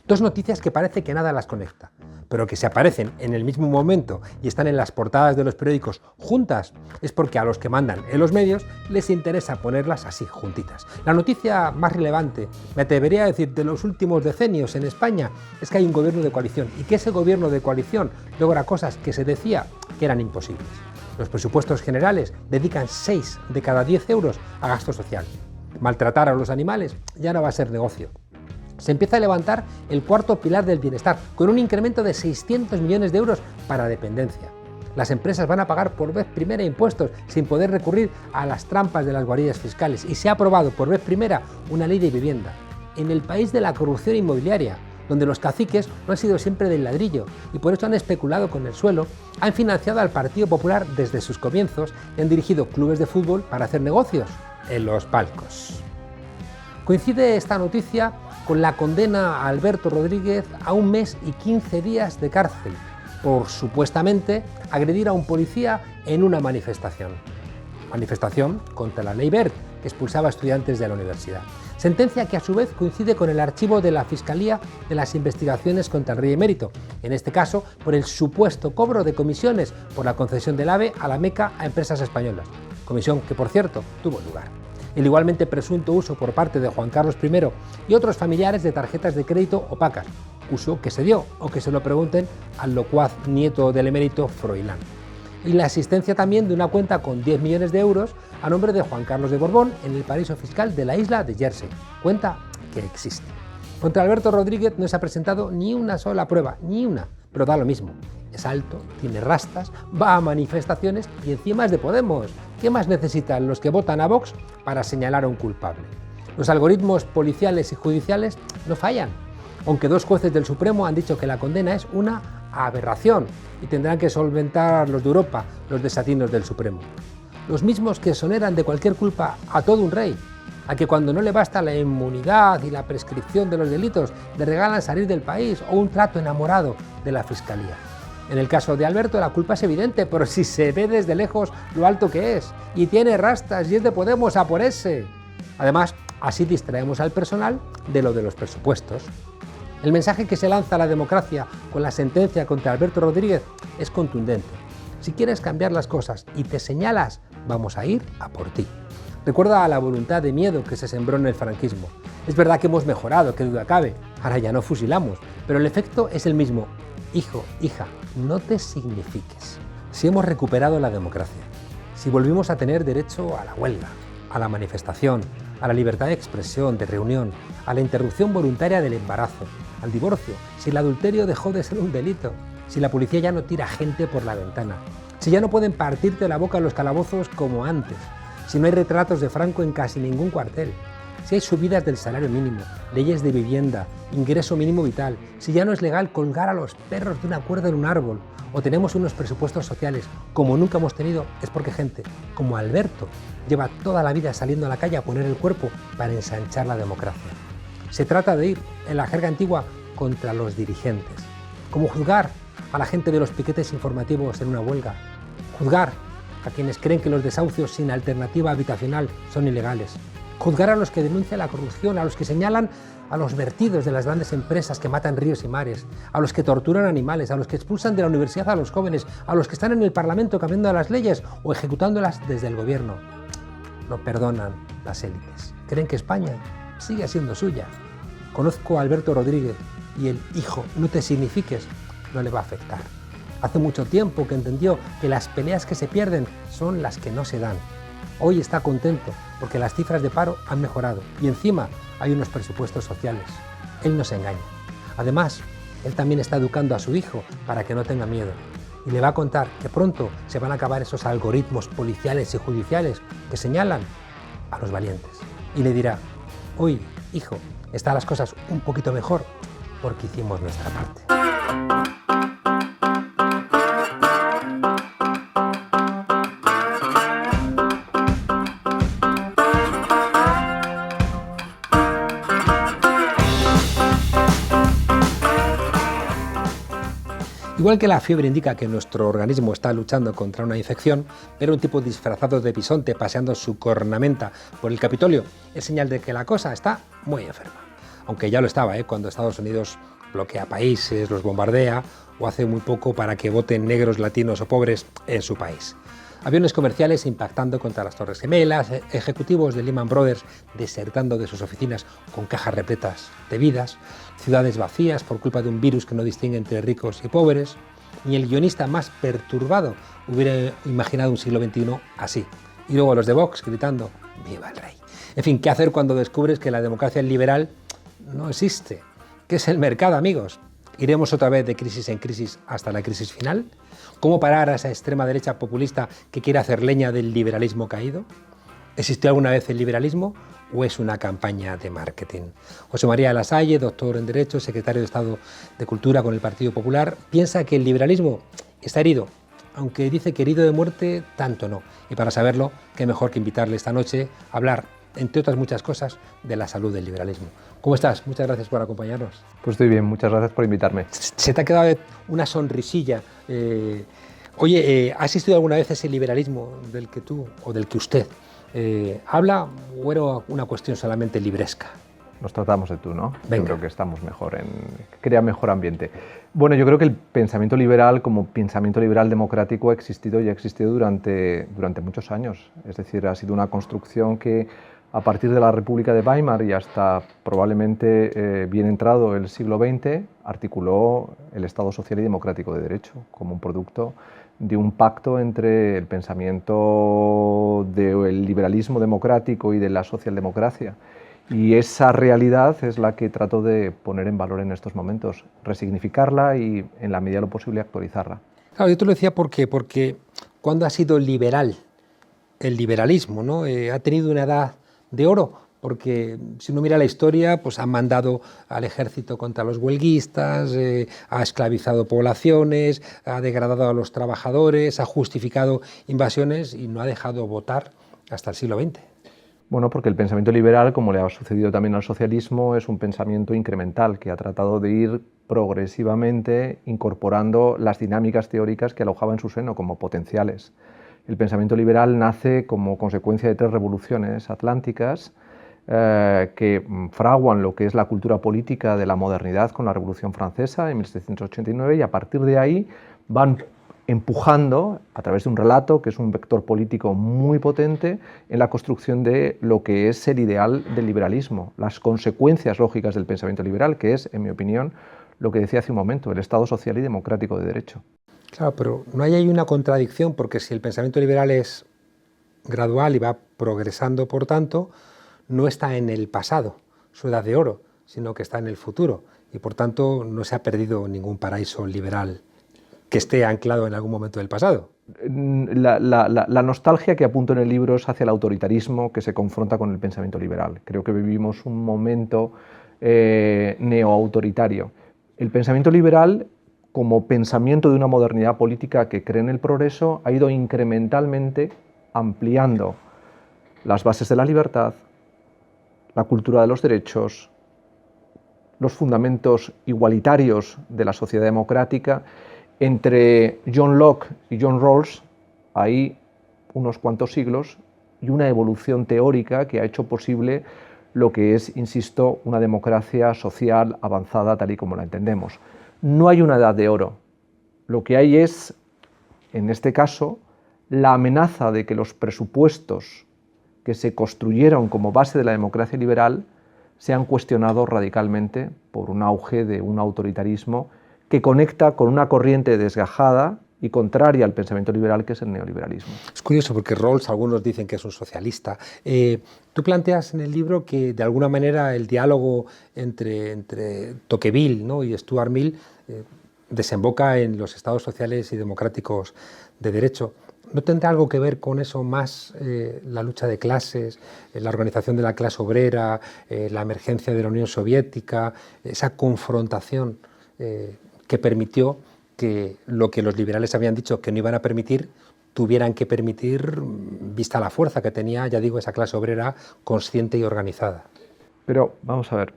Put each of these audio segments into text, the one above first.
Dos noticias que parece que nada las conecta, pero que se aparecen en el mismo momento y están en las portadas de los periódicos juntas, es porque a los que mandan en los medios les interesa ponerlas así, juntitas. La noticia más relevante, me atrevería a decir, de los últimos decenios en España, es que hay un gobierno de coalición y que ese gobierno de coalición logra cosas que se decía que eran imposibles. Los presupuestos generales dedican 6 de cada 10 euros a gasto social. Maltratar a los animales ya no va a ser negocio. Se empieza a levantar el cuarto pilar del bienestar, con un incremento de 600 millones de euros para dependencia. Las empresas van a pagar por vez primera impuestos sin poder recurrir a las trampas de las guaridas fiscales y se ha aprobado por vez primera una ley de vivienda. En el país de la corrupción inmobiliaria, donde los caciques no han sido siempre del ladrillo y por eso han especulado con el suelo, han financiado al Partido Popular desde sus comienzos y han dirigido clubes de fútbol para hacer negocios en los palcos. Coincide esta noticia con la condena a Alberto Rodríguez a 1 mes y 15 días de cárcel por supuestamente agredir a un policía en una manifestación. Manifestación contra la ley Wert, que expulsaba a estudiantes de la universidad. Sentencia que a su vez coincide con el archivo de la Fiscalía de las investigaciones contra el rey emérito, en este caso por el supuesto cobro de comisiones por la concesión del AVE a la Meca a empresas españolas, comisión que por cierto tuvo lugar. El igualmente presunto uso por parte de Juan Carlos I y otros familiares de tarjetas de crédito opacas, uso que se dio, o que se lo pregunten al locuaz nieto del emérito Froilán. Y la existencia también de una cuenta con 10 millones de euros a nombre de Juan Carlos de Borbón en el paraíso fiscal de la isla de Jersey, cuenta que existe. Contra Alberto Rodríguez no se ha presentado ni una sola prueba, ni una, pero da lo mismo. Es alto, tiene rastas, va a manifestaciones y encima es de Podemos. ¿Qué más necesitan los que votan a Vox para señalar a un culpable? Los algoritmos policiales y judiciales no fallan, aunque 2 jueces del Supremo han dicho que la condena es una aberración y tendrán que solventar los de Europa los desatinos del Supremo. Los mismos que exoneran de cualquier culpa a todo un rey, a que cuando no le basta la inmunidad y la prescripción de los delitos le regalan salir del país o un trato enamorado de la Fiscalía. En el caso de Alberto la culpa es evidente, pero si se ve desde lejos lo alto que es, y tiene rastas y es de Podemos a por ese. Además, así distraemos al personal de lo de los presupuestos. El mensaje que se lanza a la democracia con la sentencia contra Alberto Rodríguez es contundente. Si quieres cambiar las cosas y te señalas, vamos a ir a por ti. Recuerda a la voluntad de miedo que se sembró en el franquismo. Es verdad que hemos mejorado, qué duda cabe, ahora ya no fusilamos, pero el efecto es el mismo. Hijo, hija, no te signifiques. Si hemos recuperado la democracia, si volvimos a tener derecho a la huelga, a la manifestación, a la libertad de expresión, de reunión, a la interrupción voluntaria del embarazo, al divorcio, si el adulterio dejó de ser un delito, si la policía ya no tira gente por la ventana, si ya no pueden partirte la boca en los calabozos como antes, si no hay retratos de Franco en casi ningún cuartel, si hay subidas del salario mínimo, leyes de vivienda, ingreso mínimo vital, si ya no es legal colgar a los perros de una cuerda en un árbol, o tenemos unos presupuestos sociales como nunca hemos tenido, es porque gente como Alberto lleva toda la vida saliendo a la calle a poner el cuerpo para ensanchar la democracia. Se trata de ir, en la jerga antigua, contra los dirigentes, como juzgar a la gente de los piquetes informativos en una huelga, juzgar a quienes creen que los desahucios sin alternativa habitacional son ilegales, juzgar a los que denuncian la corrupción, a los que señalan a los vertidos de las grandes empresas que matan ríos y mares, a los que torturan animales, a los que expulsan de la universidad a los jóvenes, a los que están en el Parlamento cambiando las leyes o ejecutándolas desde el gobierno. No perdonan las élites. Creen que España sigue siendo suya. Conozco a Alberto Rodríguez y el hijo, no te signifiques, no le va a afectar. Hace mucho tiempo que entendió que las peleas que se pierden son las que no se dan. Hoy está contento porque las cifras de paro han mejorado y encima hay unos presupuestos sociales. Él no se engaña. Además, él también está educando a su hijo para que no tenga miedo y le va a contar que pronto se van a acabar esos algoritmos policiales y judiciales que señalan a los valientes. Y le dirá, hoy, hijo, están las cosas un poquito mejor porque hicimos nuestra parte. Igual que la fiebre indica que nuestro organismo está luchando contra una infección, ver un tipo disfrazado de bisonte paseando su cornamenta por el Capitolio es señal de que la cosa está muy enferma. aunque ya lo estaba, cuando Estados Unidos bloquea países, los bombardea o hace muy poco para que voten negros, latinos o pobres en su país. Aviones comerciales impactando contra las Torres Gemelas, ejecutivos de Lehman Brothers desertando de sus oficinas con cajas repletas de vidas, ciudades vacías por culpa de un virus que no distingue entre ricos y pobres. Ni el guionista más perturbado hubiera imaginado un siglo XXI así. Y luego los de Vox gritando ¡Viva el rey! En fin, ¿qué hacer cuando descubres que la democracia liberal no existe? ¿Qué es el mercado, amigos? ¿Iremos otra vez de crisis en crisis hasta la crisis final? ¿Cómo parar a esa extrema derecha populista que quiere hacer leña del liberalismo caído? ¿Existió alguna vez el liberalismo o es una campaña de marketing? José María de la Salle, doctor en Derecho, secretario de Estado de Cultura con el Partido Popular, piensa que el liberalismo está herido, aunque dice que herido de muerte, tanto no. Y para saberlo, qué mejor que invitarle esta noche a hablar, entre otras muchas cosas, de la salud del liberalismo. ¿Cómo estás? Muchas gracias por acompañarnos. Pues estoy bien, muchas gracias por invitarme. Se te ha quedado una sonrisilla. Oye, ¿ha existido alguna vez ese liberalismo del que tú o del que usted habla o era una cuestión solamente libresca? Nos tratamos de tú, ¿no? Venga. Yo creo que estamos mejor, crea mejor ambiente. Bueno, yo creo que el pensamiento liberal como pensamiento liberal democrático ha existido y ha existido durante muchos años. Es decir, ha sido una construcción que a partir de la República de Weimar y hasta probablemente bien entrado el siglo XX, articuló el Estado social y democrático de derecho como un producto de un pacto entre el pensamiento del liberalismo democrático y de la socialdemocracia. Y esa realidad es la que trato de poner en valor en estos momentos, resignificarla y, en la medida de lo posible, actualizarla. Claro, yo te lo decía porque ¿cuándo ha sido liberal el liberalismo, ¿no? Ha tenido una edad de oro, porque si uno mira la historia, pues han mandado al ejército contra los huelguistas, ha esclavizado poblaciones, ha degradado a los trabajadores, ha justificado invasiones y no ha dejado votar hasta el siglo XX. Bueno, porque el pensamiento liberal, como le ha sucedido también al socialismo, es un pensamiento incremental que ha tratado de ir progresivamente incorporando las dinámicas teóricas que alojaba en su seno como potenciales. El pensamiento liberal nace como consecuencia de 3 revoluciones atlánticas que fraguan lo que es la cultura política de la modernidad con la Revolución Francesa en 1789 y a partir de ahí van empujando a través de un relato que es un vector político muy potente en la construcción de lo que es el ideal del liberalismo, las consecuencias lógicas del pensamiento liberal, que es, en mi opinión, lo que decía hace un momento, el Estado social y democrático de derecho. Claro, pero no hay ahí una contradicción, porque si el pensamiento liberal es gradual y va progresando, por tanto, no está en el pasado, su edad de oro, sino que está en el futuro, y por tanto no se ha perdido ningún paraíso liberal que esté anclado en algún momento del pasado. La nostalgia que apunto en el libro es hacia el autoritarismo que se confronta con el pensamiento liberal. Creo que vivimos un momento neoautoritario. El pensamiento liberal, como pensamiento de una modernidad política que cree en el progreso, ha ido incrementalmente ampliando las bases de la libertad, la cultura de los derechos, los fundamentos igualitarios de la sociedad democrática. Entre John Locke y John Rawls hay unos cuantos siglos y una evolución teórica que ha hecho posible lo que es, insisto, una democracia social avanzada tal y como la entendemos. No hay una edad de oro. Lo que hay es, en este caso, la amenaza de que los presupuestos que se construyeron como base de la democracia liberal sean cuestionados radicalmente por un auge de un autoritarismo que conecta con una corriente desgajada y contraria al pensamiento liberal, que es el neoliberalismo. Es curioso porque Rawls, algunos dicen que es un socialista. Tú planteas en el libro que de alguna manera el diálogo entre Tocqueville, ¿no?, y Stuart Mill desemboca en los estados sociales y democráticos de derecho. ¿No tendrá algo que ver con eso más la lucha de clases, la organización de la clase obrera, la emergencia de la Unión Soviética, esa confrontación que permitió que lo que los liberales habían dicho que no iban a permitir, tuvieran que permitir, vista la fuerza que tenía, ya digo, esa clase obrera consciente y organizada? Pero vamos a ver,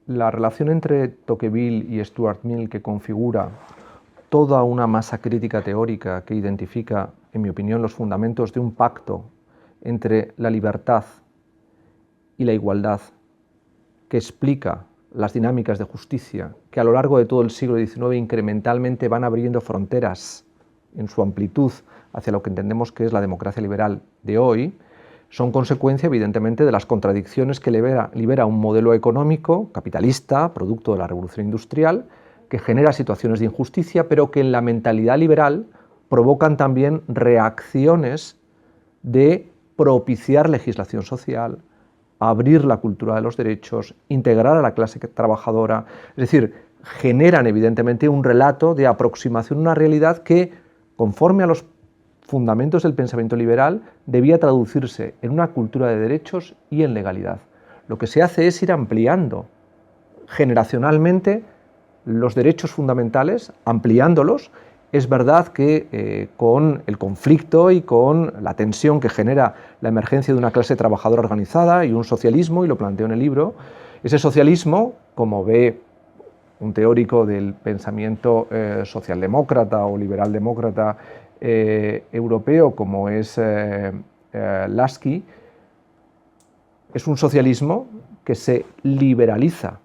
la relación entre Tocqueville y Stuart Mill, que configura toda una masa crítica teórica que identifica, en mi opinión, los fundamentos de un pacto entre la libertad y la igualdad que explica las dinámicas de justicia, que a lo largo de todo el siglo XIX incrementalmente van abriendo fronteras en su amplitud hacia lo que entendemos que es la democracia liberal de hoy, son consecuencia evidentemente de las contradicciones que libera un modelo económico capitalista, producto de la revolución industrial, que genera situaciones de injusticia, pero que en la mentalidad liberal provocan también reacciones de propiciar legislación social, abrir la cultura de los derechos, integrar a la clase trabajadora, es decir, generan evidentemente un relato de aproximación a una realidad que, conforme a los fundamentos del pensamiento liberal, debía traducirse en una cultura de derechos y en legalidad. Lo que se hace es ir ampliando generacionalmente los derechos fundamentales, ampliándolos. Es verdad que con el conflicto y con la tensión que genera la emergencia de una clase trabajadora organizada y un socialismo, y lo planteo en el libro, ese socialismo, como ve un teórico del pensamiento socialdemócrata o liberaldemócrata europeo como es Lasky, es un socialismo que se liberaliza.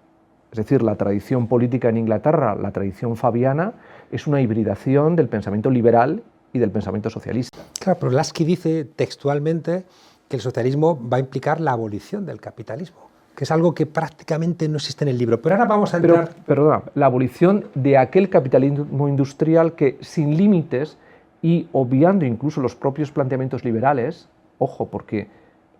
Es decir, la tradición política en Inglaterra, la tradición fabiana, es una hibridación del pensamiento liberal y del pensamiento socialista. Claro, pero Lasky dice textualmente que el socialismo va a implicar la abolición del capitalismo, que es algo que prácticamente no existe en el libro. Pero ahora vamos a entrar... Perdona, la abolición de aquel capitalismo industrial que, sin límites y obviando incluso los propios planteamientos liberales, ojo, porque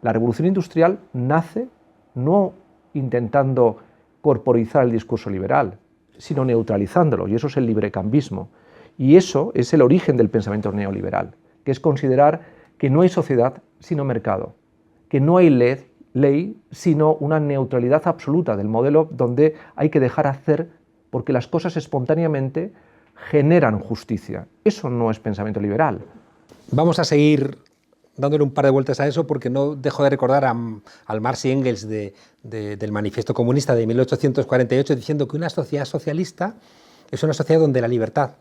la revolución industrial nace no intentando corporizar el discurso liberal, sino neutralizándolo, y eso es el librecambismo. Y eso es el origen del pensamiento neoliberal, que es considerar que no hay sociedad sino mercado, que no hay ley sino una neutralidad absoluta del modelo donde hay que dejar hacer porque las cosas espontáneamente generan justicia. Eso no es pensamiento liberal. Vamos a seguir dándole un par de vueltas a eso porque no dejo de recordar al Marx y Engels del Manifiesto Comunista de 1848 diciendo que una sociedad socialista es una sociedad donde la libertad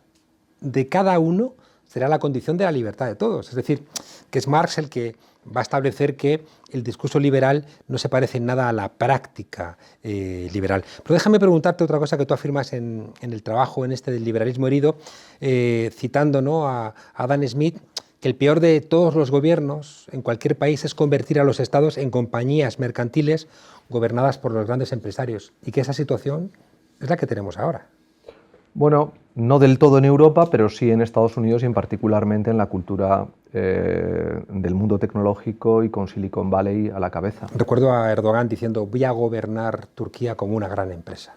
de cada uno será la condición de la libertad de todos. Es decir, que es Marx el que va a establecer que el discurso liberal no se parece en nada a la práctica liberal. Pero déjame preguntarte otra cosa que tú afirmas en el trabajo en este del liberalismo herido, citando, ¿no?, a Adam Smith, que el peor de todos los gobiernos en cualquier país es convertir a los estados en compañías mercantiles gobernadas por los grandes empresarios, y que esa situación es la que tenemos ahora. Bueno, no del todo en Europa, pero sí en Estados Unidos y particularmente en la cultura del mundo tecnológico y con Silicon Valley a la cabeza. Recuerdo a Erdogan diciendo: voy a gobernar Turquía como una gran empresa.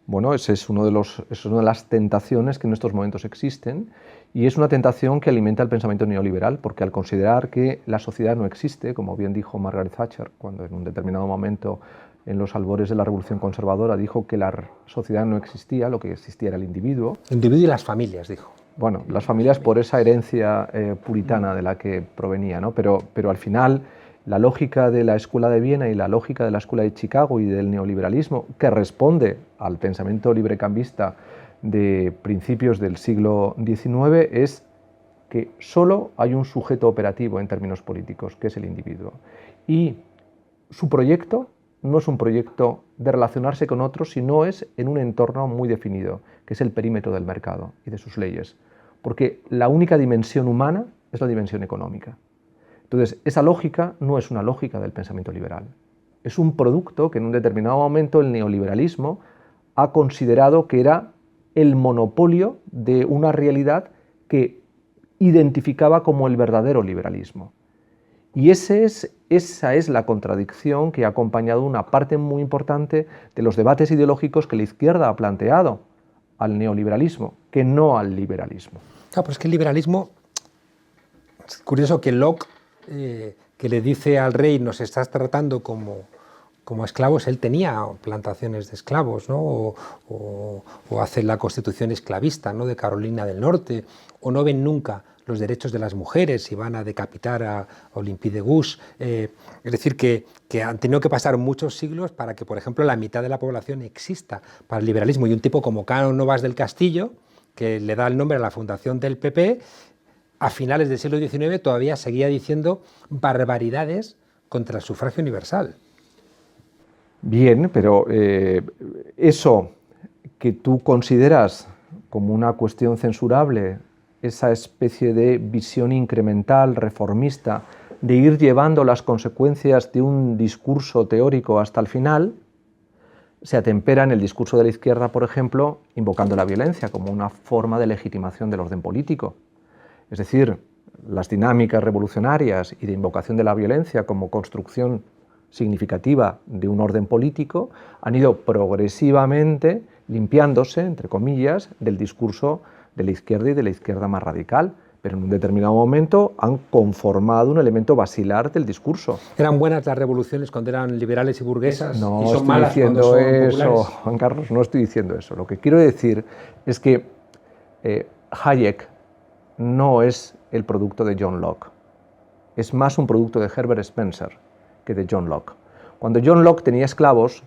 Bueno, esa es una de las tentaciones que en estos momentos existen, y es una tentación que alimenta el pensamiento neoliberal, porque al considerar que la sociedad no existe, como bien dijo Margaret Thatcher, cuando en un determinado momento en los albores de la Revolución Conservadora dijo que la sociedad no existía, lo que existía era el individuo. El individuo y las familias, dijo. Bueno, las familias por esa herencia puritana de la que provenía, ¿no? Pero al final la lógica de la Escuela de Viena y la lógica de la Escuela de Chicago y del neoliberalismo, que responde al pensamiento librecambista de principios del siglo XIX, es que solo hay un sujeto operativo en términos políticos, que es el individuo. Y su proyecto no es un proyecto de relacionarse con otros, sino es en un entorno muy definido, que es el perímetro del mercado y de sus leyes. Porque la única dimensión humana es la dimensión económica. Entonces, esa lógica no es una lógica del pensamiento liberal. Es un producto que en un determinado momento el neoliberalismo ha considerado que era el monopolio de una realidad que identificaba como el verdadero liberalismo. Y esa es la contradicción que ha acompañado una parte muy importante de los debates ideológicos que la izquierda ha planteado al neoliberalismo, que no al liberalismo. Claro, pero es que el liberalismo, es curioso que Locke, que le dice al rey: nos estás tratando como esclavos, él tenía plantaciones de esclavos, ¿no? o hace la constitución esclavista, ¿no?, de Carolina del Norte, o no ven nunca los derechos de las mujeres y van a decapitar a Olympe de Gouges. Es decir, que han tenido que pasar muchos siglos para que, por ejemplo, la mitad de la población exista para el liberalismo. Y un tipo como Cano Novas del Castillo, que le da el nombre a la fundación del PP, a finales del siglo XIX todavía seguía diciendo barbaridades contra el sufragio universal. Bien, pero eso que tú consideras como una cuestión censurable, esa especie de visión incremental, reformista, de ir llevando las consecuencias de un discurso teórico hasta el final, se atempera en el discurso de la izquierda, por ejemplo, invocando la violencia como una forma de legitimación del orden político. Es decir, las dinámicas revolucionarias y de invocación de la violencia como construcción significativa de un orden político han ido progresivamente limpiándose, entre comillas, del discurso de la izquierda y de la izquierda más radical, pero en un determinado momento han conformado un elemento basilar del discurso. ¿Eran buenas las revoluciones cuando eran liberales y burguesas? No ¿Y son estoy malas cuando diciendo son eso, populares? Juan Carlos, no estoy diciendo eso. Lo que quiero decir es que Hayek no es el producto de John Locke, es más un producto de Herbert Spencer que de John Locke. Cuando John Locke tenía esclavos,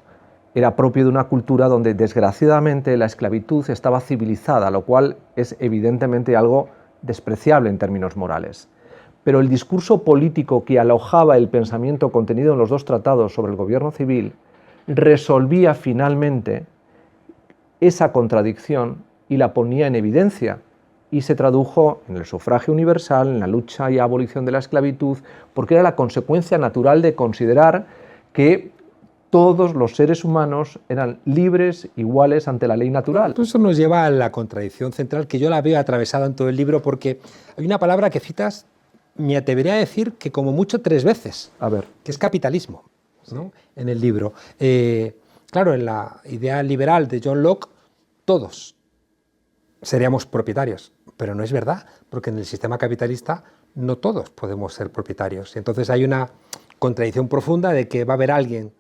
era propio de una cultura donde desgraciadamente la esclavitud estaba civilizada, lo cual es evidentemente algo despreciable en términos morales. Pero el discurso político que alojaba el pensamiento contenido en los dos tratados sobre el gobierno civil resolvía finalmente esa contradicción y la ponía en evidencia, y se tradujo en el sufragio universal, en la lucha y abolición de la esclavitud, porque era la consecuencia natural de considerar que todos los seres humanos eran libres, iguales ante la ley natural. Eso nos lleva a la contradicción central, que yo la veo atravesada en todo el libro, porque hay una palabra que citas, me atrevería a decir que como mucho 3 veces, A ver. que es capitalismo, ¿no? En el libro. Claro, en la idea liberal de John Locke, todos seríamos propietarios, pero no es verdad, porque en el sistema capitalista no todos podemos ser propietarios. Y entonces hay una contradicción profunda de que va a haber alguien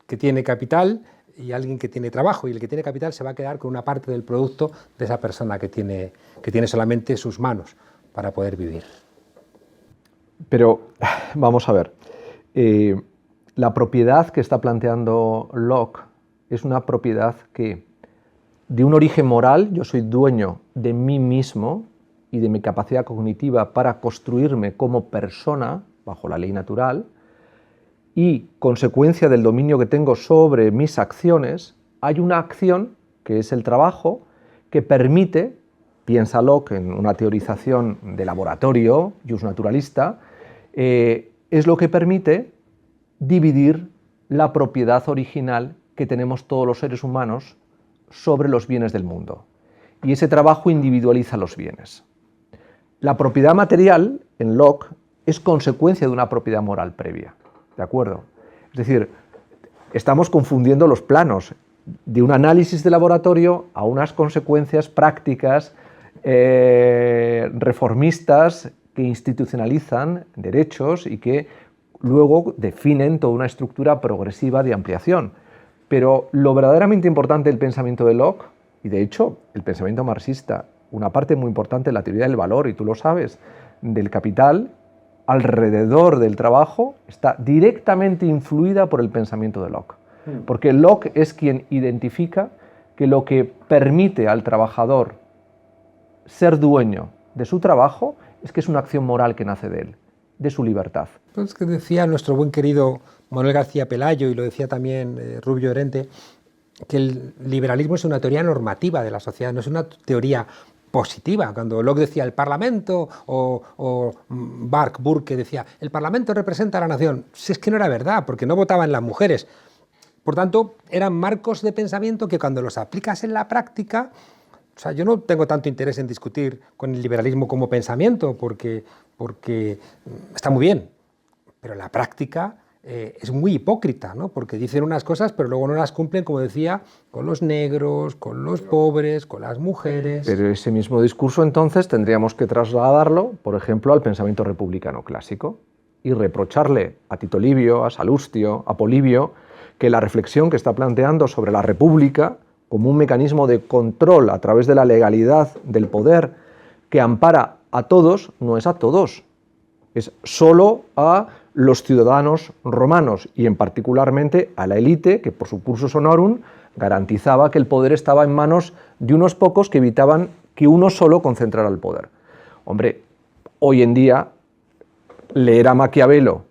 que tiene capital y alguien que tiene trabajo, y el que tiene capital se va a quedar con una parte del producto de esa persona que tiene solamente sus manos para poder vivir. Pero vamos a ver, la propiedad que está planteando Locke es una propiedad que, de un origen moral, yo soy dueño de mí mismo y de mi capacidad cognitiva para construirme como persona bajo la ley natural, y consecuencia del dominio que tengo sobre mis acciones, hay una acción, que es el trabajo, que permite, piensa Locke en una teorización de laboratorio, jus naturalista, es lo que permite dividir la propiedad original que tenemos todos los seres humanos sobre los bienes del mundo. Y ese trabajo individualiza los bienes. La propiedad material, en Locke, es consecuencia de una propiedad moral previa. ¿De acuerdo? Es decir, estamos confundiendo los planos de un análisis de laboratorio a unas consecuencias prácticas reformistas que institucionalizan derechos y que luego definen toda una estructura progresiva de ampliación. Pero lo verdaderamente importante del pensamiento de Locke, y de hecho el pensamiento marxista, una parte muy importante de la teoría del valor, y tú lo sabes, del capital, alrededor del trabajo, está directamente influida por el pensamiento de Locke. Porque Locke es quien identifica que lo que permite al trabajador ser dueño de su trabajo es que es una acción moral que nace de él, de su libertad. Pues que decía nuestro buen querido Manuel García Pelayo, y lo decía también Rubio Llorente, que el liberalismo es una teoría normativa de la sociedad, no es una teoría positiva. Cuando Locke decía el Parlamento, o Burke decía el Parlamento representa a la nación, si es que no era verdad, porque no votaban las mujeres. Por tanto, eran marcos de pensamiento que cuando los aplicas en la práctica, o sea, yo no tengo tanto interés en discutir con el liberalismo como pensamiento, porque está muy bien, pero la práctica es muy hipócrita, ¿no? Porque dicen unas cosas pero luego no las cumplen, como decía, con los negros, con los pobres, con las mujeres. Pero ese mismo discurso entonces tendríamos que trasladarlo, por ejemplo, al pensamiento republicano clásico y reprocharle a Tito Livio, a Salustio, a Polibio, que la reflexión que está planteando sobre la república como un mecanismo de control a través de la legalidad del poder que ampara a todos, no es a todos, es solo a los ciudadanos romanos y en particularmente a la élite que por su cursus honorum garantizaba que el poder estaba en manos de unos pocos que evitaban que uno solo concentrara el poder. Hombre, hoy en día leer a Maquiavelo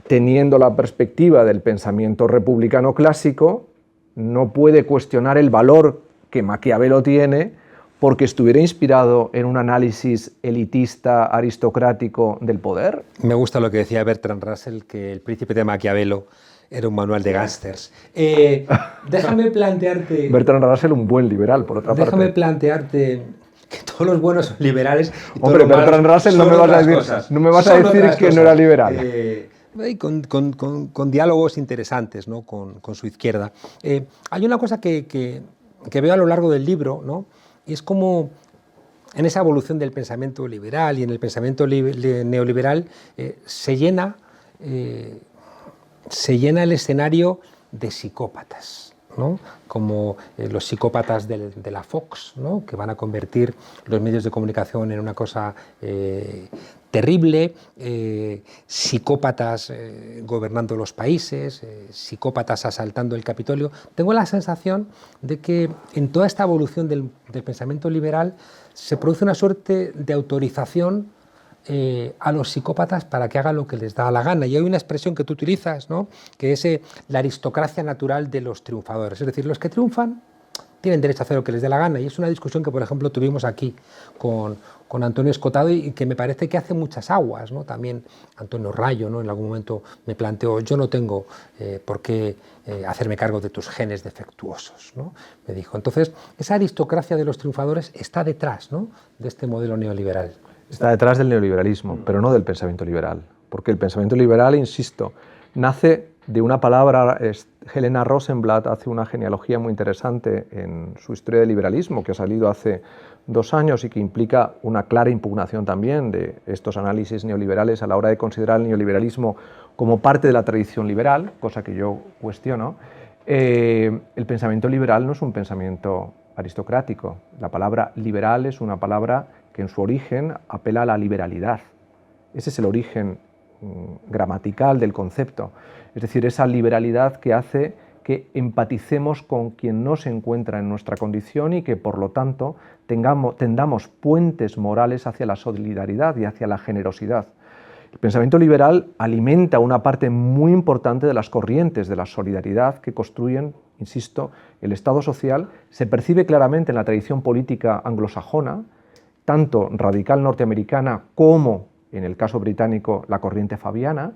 teniendo la perspectiva del pensamiento republicano clásico, no puede cuestionar el valor que Maquiavelo tiene porque estuviera inspirado en un análisis elitista, aristocrático del poder. Me gusta lo que decía Bertrand Russell, que El Príncipe de Maquiavelo era un manual de gángsters. Déjame plantearte... Bertrand Russell, un buen liberal, por otra parte. Déjame plantearte que todos los buenos son liberales y todos Hombre, los malos Bertrand Russell son otras no me vas a Son decir otras que no cosas. era liberal. Con diálogos interesantes, ¿no? con su izquierda. Hay una cosa que veo a lo largo del libro, ¿no? Y es como en esa evolución del pensamiento liberal y en el pensamiento neoliberal se llena el escenario de psicópatas, ¿no? Como los psicópatas de la Fox, ¿no? Que van a convertir los medios de comunicación en una cosa terrible, psicópatas gobernando los países, psicópatas asaltando el Capitolio. Tengo la sensación de que en toda esta evolución del pensamiento liberal se produce una suerte de autorización a los psicópatas para que hagan lo que les da la gana. Y hay una expresión que tú utilizas, ¿no? Que es la aristocracia natural de los triunfadores. Es decir, los que triunfan tienen derecho a hacer lo que les dé la gana. Y es una discusión que, por ejemplo, tuvimos aquí con Antonio Escotado y que me parece que hace muchas aguas, ¿no? También Antonio Rayo, ¿no? En algún momento me planteó, yo no tengo por qué hacerme cargo de tus genes defectuosos, ¿no? Me dijo. Entonces, esa aristocracia de los triunfadores está detrás, ¿no? De este modelo neoliberal. Está detrás del neoliberalismo, pero no del pensamiento liberal. Porque el pensamiento liberal, insisto, nace de una palabra. Helena Rosenblatt hace una genealogía muy interesante en su historia del liberalismo, que ha salido hace 2 años y que implica una clara impugnación también de estos análisis neoliberales a la hora de considerar el neoliberalismo como parte de la tradición liberal, cosa que yo cuestiono. El pensamiento liberal no es un pensamiento aristocrático. La palabra liberal es una palabra que en su origen apela a la liberalidad. Ese es el origen gramatical del concepto. Es decir, esa liberalidad que hace que empaticemos con quien no se encuentra en nuestra condición y que, por lo tanto, tendamos puentes morales hacia la solidaridad y hacia la generosidad. El pensamiento liberal alimenta una parte muy importante de las corrientes de la solidaridad que construyen, insisto, el Estado social. Se percibe claramente en la tradición política anglosajona, tanto radical norteamericana como, en el caso británico, la corriente fabiana,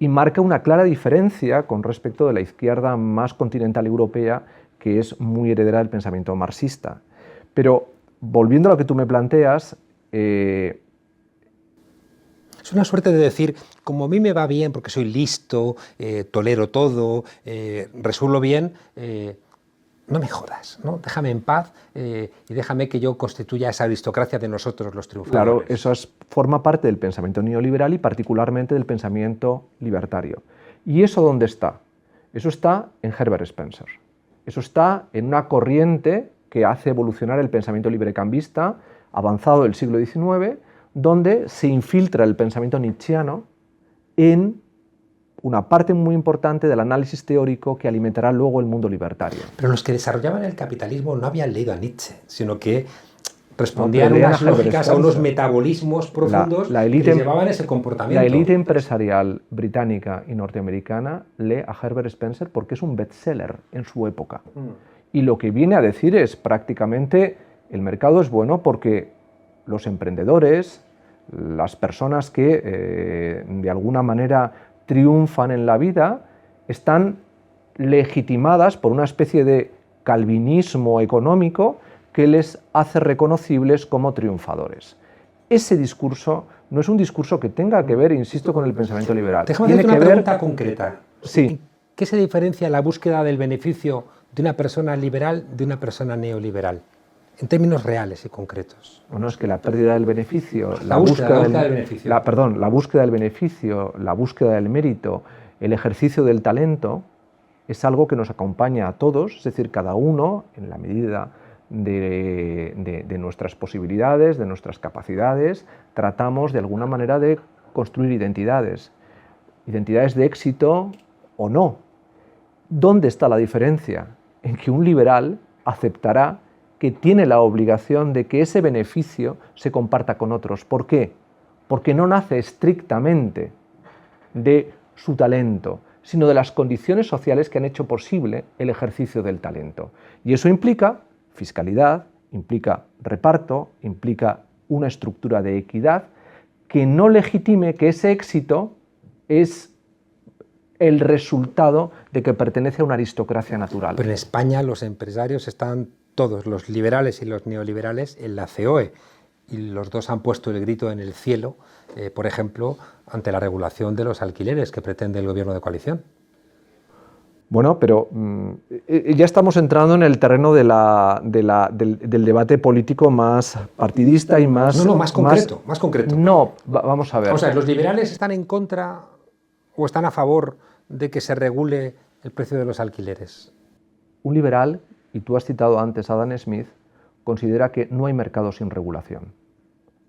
y marca una clara diferencia con respecto de la izquierda más continental europea, que es muy heredera del pensamiento marxista. Pero, volviendo a lo que tú me planteas, es una suerte de decir, como a mí me va bien porque soy listo, tolero todo, resuelvo bien, no me jodas, ¿no? Déjame en paz y déjame que yo constituya esa aristocracia de nosotros los triunfadores. Claro, eso forma parte del pensamiento neoliberal y particularmente del pensamiento libertario. ¿Y eso dónde está? Eso está en Herbert Spencer. Eso está en una corriente que hace evolucionar el pensamiento librecambista avanzado del siglo XIX, donde se infiltra el pensamiento nietzscheano en una parte muy importante del análisis teórico que alimentará luego el mundo libertario. Pero los que desarrollaban el capitalismo no habían leído a Nietzsche, sino que respondían a unas lógicas, a unos metabolismos profundos que les llevaban ese comportamiento. La élite empresarial británica y norteamericana lee a Herbert Spencer porque es un bestseller en su época. Y lo que viene a decir es prácticamente el mercado es bueno porque los emprendedores, las personas que de alguna manera triunfan en la vida, están legitimadas por una especie de calvinismo económico que les hace reconocibles como triunfadores. Ese discurso no es un discurso que tenga que ver, insisto, con el pensamiento liberal. Déjame hacerte una pregunta concreta. Sí. ¿Qué se diferencia la búsqueda del beneficio de una persona liberal de una persona neoliberal? En términos reales y concretos. Bueno, es que la pérdida del beneficio, la búsqueda del beneficio. La búsqueda del beneficio, la búsqueda del mérito, el ejercicio del talento, es algo que nos acompaña a todos, es decir, cada uno, en la medida de nuestras posibilidades, de nuestras capacidades, tratamos de alguna manera de construir identidades de éxito o no. ¿Dónde está la diferencia? En que un liberal aceptará que tiene la obligación de que ese beneficio se comparta con otros. ¿Por qué? Porque no nace estrictamente de su talento, sino de las condiciones sociales que han hecho posible el ejercicio del talento. Y eso implica fiscalidad, implica reparto, implica una estructura de equidad que no legitime que ese éxito es el resultado de que pertenece a una aristocracia natural. Pero en España los empresarios están todos, los liberales y los neoliberales, en la COE, y los dos han puesto el grito en el cielo, por ejemplo, ante la regulación de los alquileres que pretende el gobierno de coalición. Bueno, pero ya estamos entrando en el terreno del debate político más partidista y más... No, más concreto, más concreto. No, vamos a ver. O sea, ¿los liberales están en contra o están a favor de que se regule el precio de los alquileres? Un liberal, y tú has citado antes a Adam Smith, considera que no hay mercado sin regulación.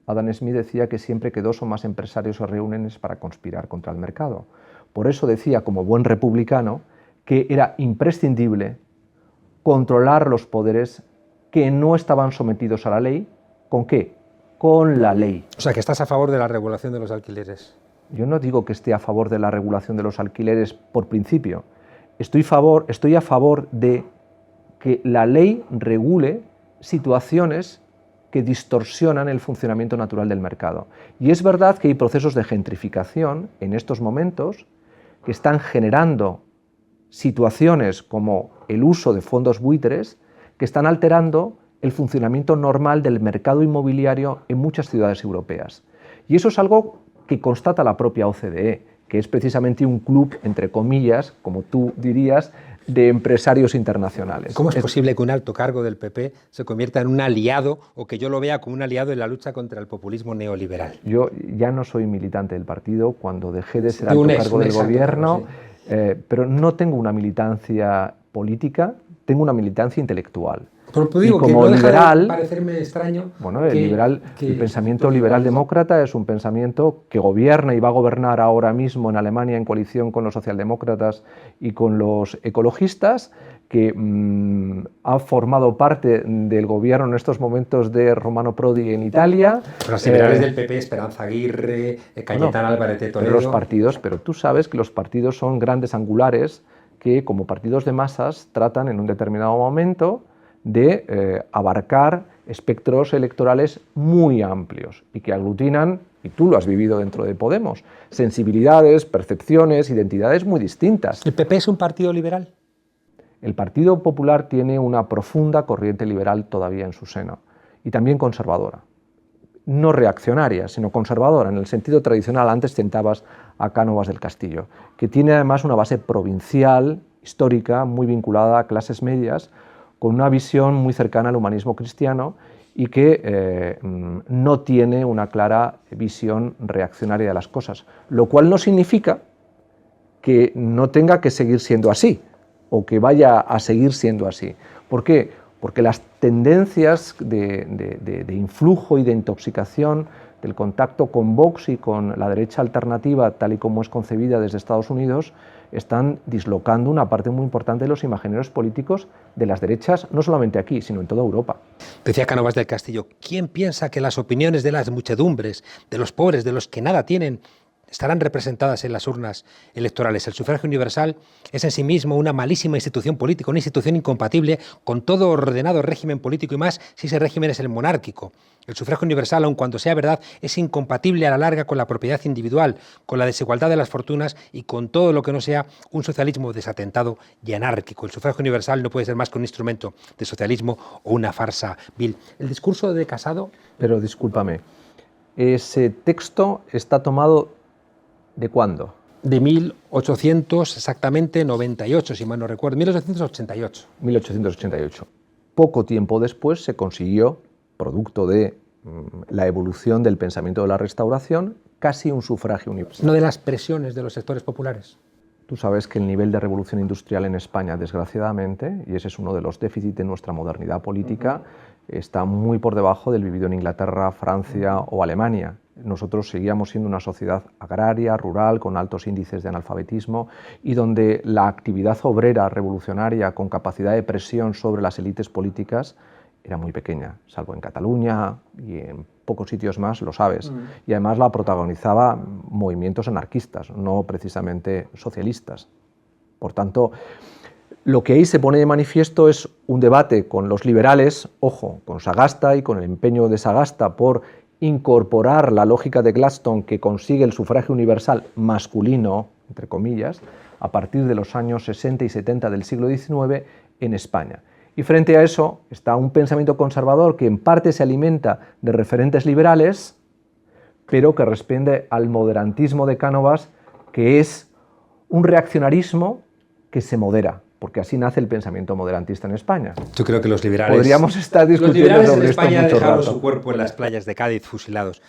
Adam Smith decía que siempre que dos o más empresarios se reúnen es para conspirar contra el mercado. Por eso decía, como buen republicano, que era imprescindible controlar los poderes que no estaban sometidos a la ley. ¿Con qué? Con la ley. O sea, que estás a favor de la regulación de los alquileres. Yo no digo que esté a favor de la regulación de los alquileres por principio. Estoy a favor de que la ley regule situaciones que distorsionan el funcionamiento natural del mercado. Y es verdad que hay procesos de gentrificación en estos momentos que están generando situaciones como el uso de fondos buitres que están alterando el funcionamiento normal del mercado inmobiliario en muchas ciudades europeas. Y eso es algo que constata la propia OCDE, que es precisamente un club, entre comillas, como tú dirías, de empresarios internacionales. ¿Cómo es posible que un alto cargo del PP se convierta en un aliado, o que yo lo vea como un aliado en la lucha contra el populismo neoliberal? Yo ya no soy militante del partido, cuando dejé de ser alto cargo del gobierno, pero no tengo una militancia política, tengo una militancia intelectual. Pero digo y como que no liberal, deja de parecerme extraño. Bueno, el pensamiento liberal demócrata es un pensamiento que gobierna y va a gobernar ahora mismo en Alemania en coalición con los socialdemócratas y con los ecologistas, que ha formado parte del gobierno en estos momentos de Romano Prodi en Italia. Los liberales del PP, Esperanza Aguirre, Cayetana Álvarez de Toledo. Pero tú sabes que los partidos son grandes angulares que, como partidos de masas, tratan en un determinado momento de abarcar espectros electorales muy amplios y que aglutinan, y tú lo has vivido dentro de Podemos, sensibilidades, percepciones, identidades muy distintas. ¿El PP es un partido liberal? El Partido Popular tiene una profunda corriente liberal todavía en su seno y también conservadora. No reaccionaria, sino conservadora, en el sentido tradicional. Antes citabas a Cánovas del Castillo, que tiene además una base provincial, histórica, muy vinculada a clases medias, con una visión muy cercana al humanismo cristiano y que no tiene una clara visión reaccionaria de las cosas, lo cual no significa que no tenga que seguir siendo así o que vaya a seguir siendo así. ¿Por qué? Porque las tendencias de influjo y de intoxicación del contacto con Vox y con la derecha alternativa, tal y como es concebida desde Estados Unidos, están dislocando una parte muy importante de los imaginarios políticos de las derechas, no solamente aquí, sino en toda Europa. Decía Cánovas del Castillo, ¿quién piensa que las opiniones de las muchedumbres, de los pobres, de los que nada tienen, estarán representadas en las urnas electorales? El sufragio universal es en sí mismo una malísima institución política, una institución incompatible con todo ordenado régimen político, y más si ese régimen es el monárquico. El sufragio universal, aun cuando sea verdad, es incompatible a la larga con la propiedad individual, con la desigualdad de las fortunas y con todo lo que no sea un socialismo desatentado y anárquico. El sufragio universal no puede ser más que un instrumento de socialismo o una farsa vil. El discurso de Casado... Pero discúlpame, ese texto está tomado ¿de cuándo? De 1800, exactamente 98, si mal no recuerdo, 1888. 1888. Poco tiempo después se consiguió, producto de la evolución del pensamiento de la Restauración, casi un sufragio universal. No de las presiones de los sectores populares. Tú sabes que el nivel de revolución industrial en España, desgraciadamente, y ese es uno de los déficits de nuestra modernidad política, está muy por debajo del vivido en Inglaterra, Francia o Alemania. Nosotros seguíamos siendo una sociedad agraria, rural, con altos índices de analfabetismo y donde la actividad obrera revolucionaria con capacidad de presión sobre las élites políticas era muy pequeña, salvo en Cataluña y en pocos sitios más, lo sabes. Y además la protagonizaba movimientos anarquistas, no precisamente socialistas. Por tanto, lo que ahí se pone de manifiesto es un debate con los liberales, ojo, con Sagasta y con el empeño de Sagasta por incorporar la lógica de Gladstone que consigue el sufragio universal masculino, entre comillas, a partir de los años 60 y 70 del siglo XIX en España. Y frente a eso está un pensamiento conservador que en parte se alimenta de referentes liberales, pero que responde al moderantismo de Cánovas, que es un reaccionarismo que se modera, porque así nace el pensamiento moderantista en España. Yo creo que los liberales... Podríamos estar discutiendo los liberales sobre en esto España mucho dejaron rato. su cuerpo en las playas de Cádiz fusilados.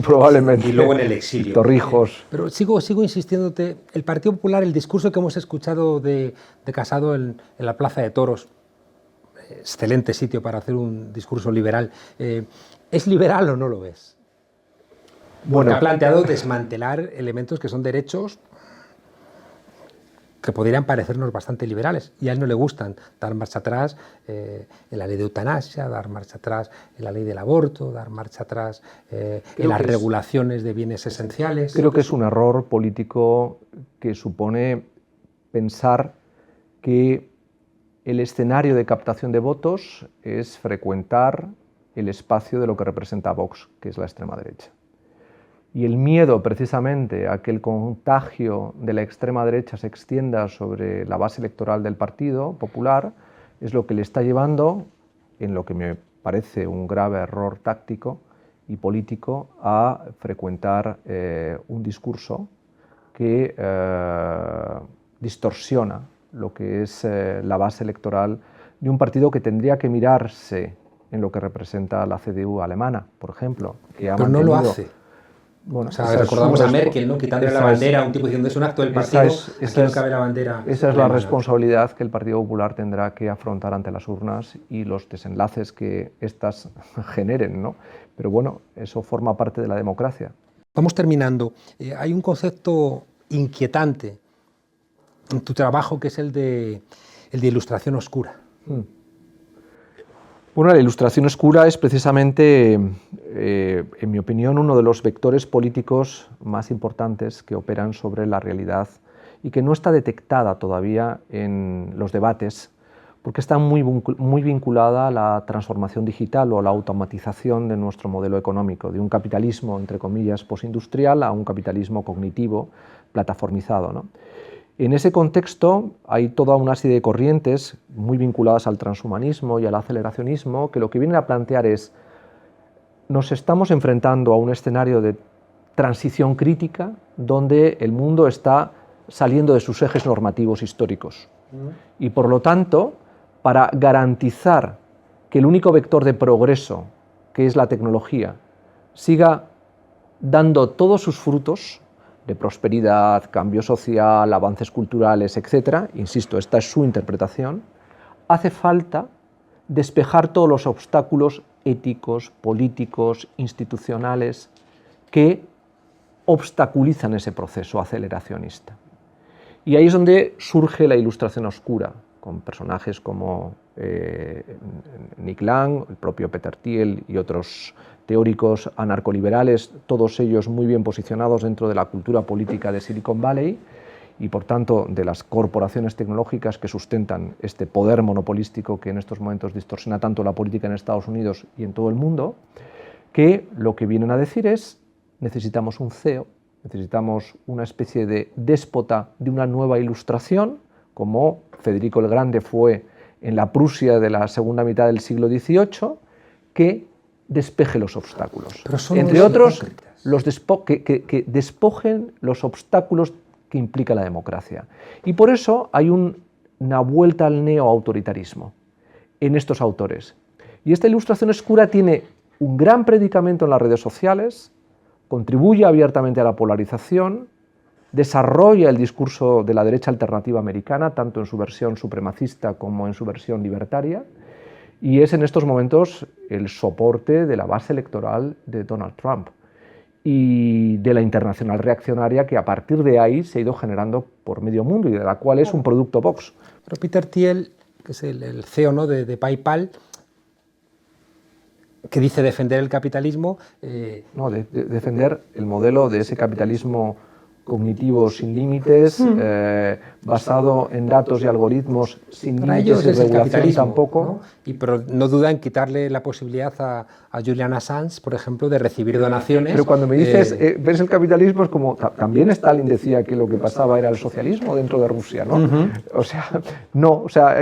Probablemente. Y luego en el exilio. Torrijos. Pero sigo insistiéndote, el Partido Popular, el discurso que hemos escuchado de Casado en la Plaza de Toros, excelente sitio para hacer un discurso liberal, ¿es liberal o no lo ves? Porque ha planteado desmantelar elementos que son derechos que podrían parecernos bastante liberales, y a él no le gustan dar marcha atrás en la ley de eutanasia, dar marcha atrás en la ley del aborto, dar marcha atrás en las regulaciones de bienes esenciales. Creo que es un error político que supone pensar que el escenario de captación de votos es frecuentar el espacio de lo que representa Vox, que es la extrema derecha. Y el miedo precisamente a que el contagio de la extrema derecha se extienda sobre la base electoral del Partido Popular es lo que le está llevando, en lo que me parece un grave error táctico y político, a frecuentar un discurso que distorsiona lo que es la base electoral de un partido que tendría que mirarse en lo que representa la CDU alemana, por ejemplo. Que Pero no lo hace. Bueno, o sea, recordamos a Merkel, ¿no?, quitándole la bandera, un tipo diciendo es un acto del partido, aquí no cabe la bandera. Esa es la responsabilidad que el Partido Popular tendrá que afrontar ante las urnas y los desenlaces que éstas generen, ¿no? Pero bueno, eso forma parte de la democracia. Vamos terminando. Hay un concepto inquietante en tu trabajo que es el de ilustración oscura. Bueno, la ilustración oscura es precisamente, en mi opinión, uno de los vectores políticos más importantes que operan sobre la realidad y que no está detectada todavía en los debates, porque está muy vinculada a la transformación digital o a la automatización de nuestro modelo económico, de un capitalismo, entre comillas, postindustrial a un capitalismo cognitivo, plataformizado, ¿no? En ese contexto hay toda una serie de corrientes muy vinculadas al transhumanismo y al aceleracionismo que lo que vienen a plantear es: nos estamos enfrentando a un escenario de transición crítica donde el mundo está saliendo de sus ejes normativos históricos y por lo tanto, para garantizar que el único vector de progreso, que es la tecnología, siga dando todos sus frutos de prosperidad, cambio social, avances culturales, etc., insisto, esta es su interpretación, hace falta despejar todos los obstáculos éticos, políticos, institucionales que obstaculizan ese proceso aceleracionista. Y ahí es donde surge la ilustración oscura, con personajes como Nick Lang, el propio Peter Thiel y otros teóricos anarcoliberales, todos ellos muy bien posicionados dentro de la cultura política de Silicon Valley y por tanto de las corporaciones tecnológicas que sustentan este poder monopolístico que en estos momentos distorsiona tanto la política en Estados Unidos y en todo el mundo, que lo que vienen a decir es: necesitamos un CEO, necesitamos una especie de déspota de una nueva ilustración, como Federico el Grande fue en la Prusia de la segunda mitad del siglo XVIII, que despeje los obstáculos. Entre otros, que despojen los obstáculos que implica la democracia. Y por eso hay una vuelta al neoautoritarismo en estos autores. Y esta ilustración oscura tiene un gran predicamento en las redes sociales, contribuye abiertamente a la polarización, desarrolla el discurso de la derecha alternativa americana, tanto en su versión supremacista como en su versión libertaria, y es en estos momentos el soporte de la base electoral de Donald Trump y de la internacional reaccionaria que a partir de ahí se ha ido generando por medio mundo y de la cual es un producto Vox. Pero Peter Thiel, que es el CEO, ¿no?, de PayPal, que dice defender el capitalismo. No, defender el modelo de ese capitalismo cognitivo sin límites, basado en datos y algoritmos sin límites de regulación tampoco. ¿no? Pero no duda en quitarle la posibilidad a Julian Assange, por ejemplo, de recibir donaciones. Pero cuando me dices, ves el capitalismo, es como, también Stalin decía que lo que pasaba era el socialismo dentro de Rusia, ¿no? O sea, no, o sea,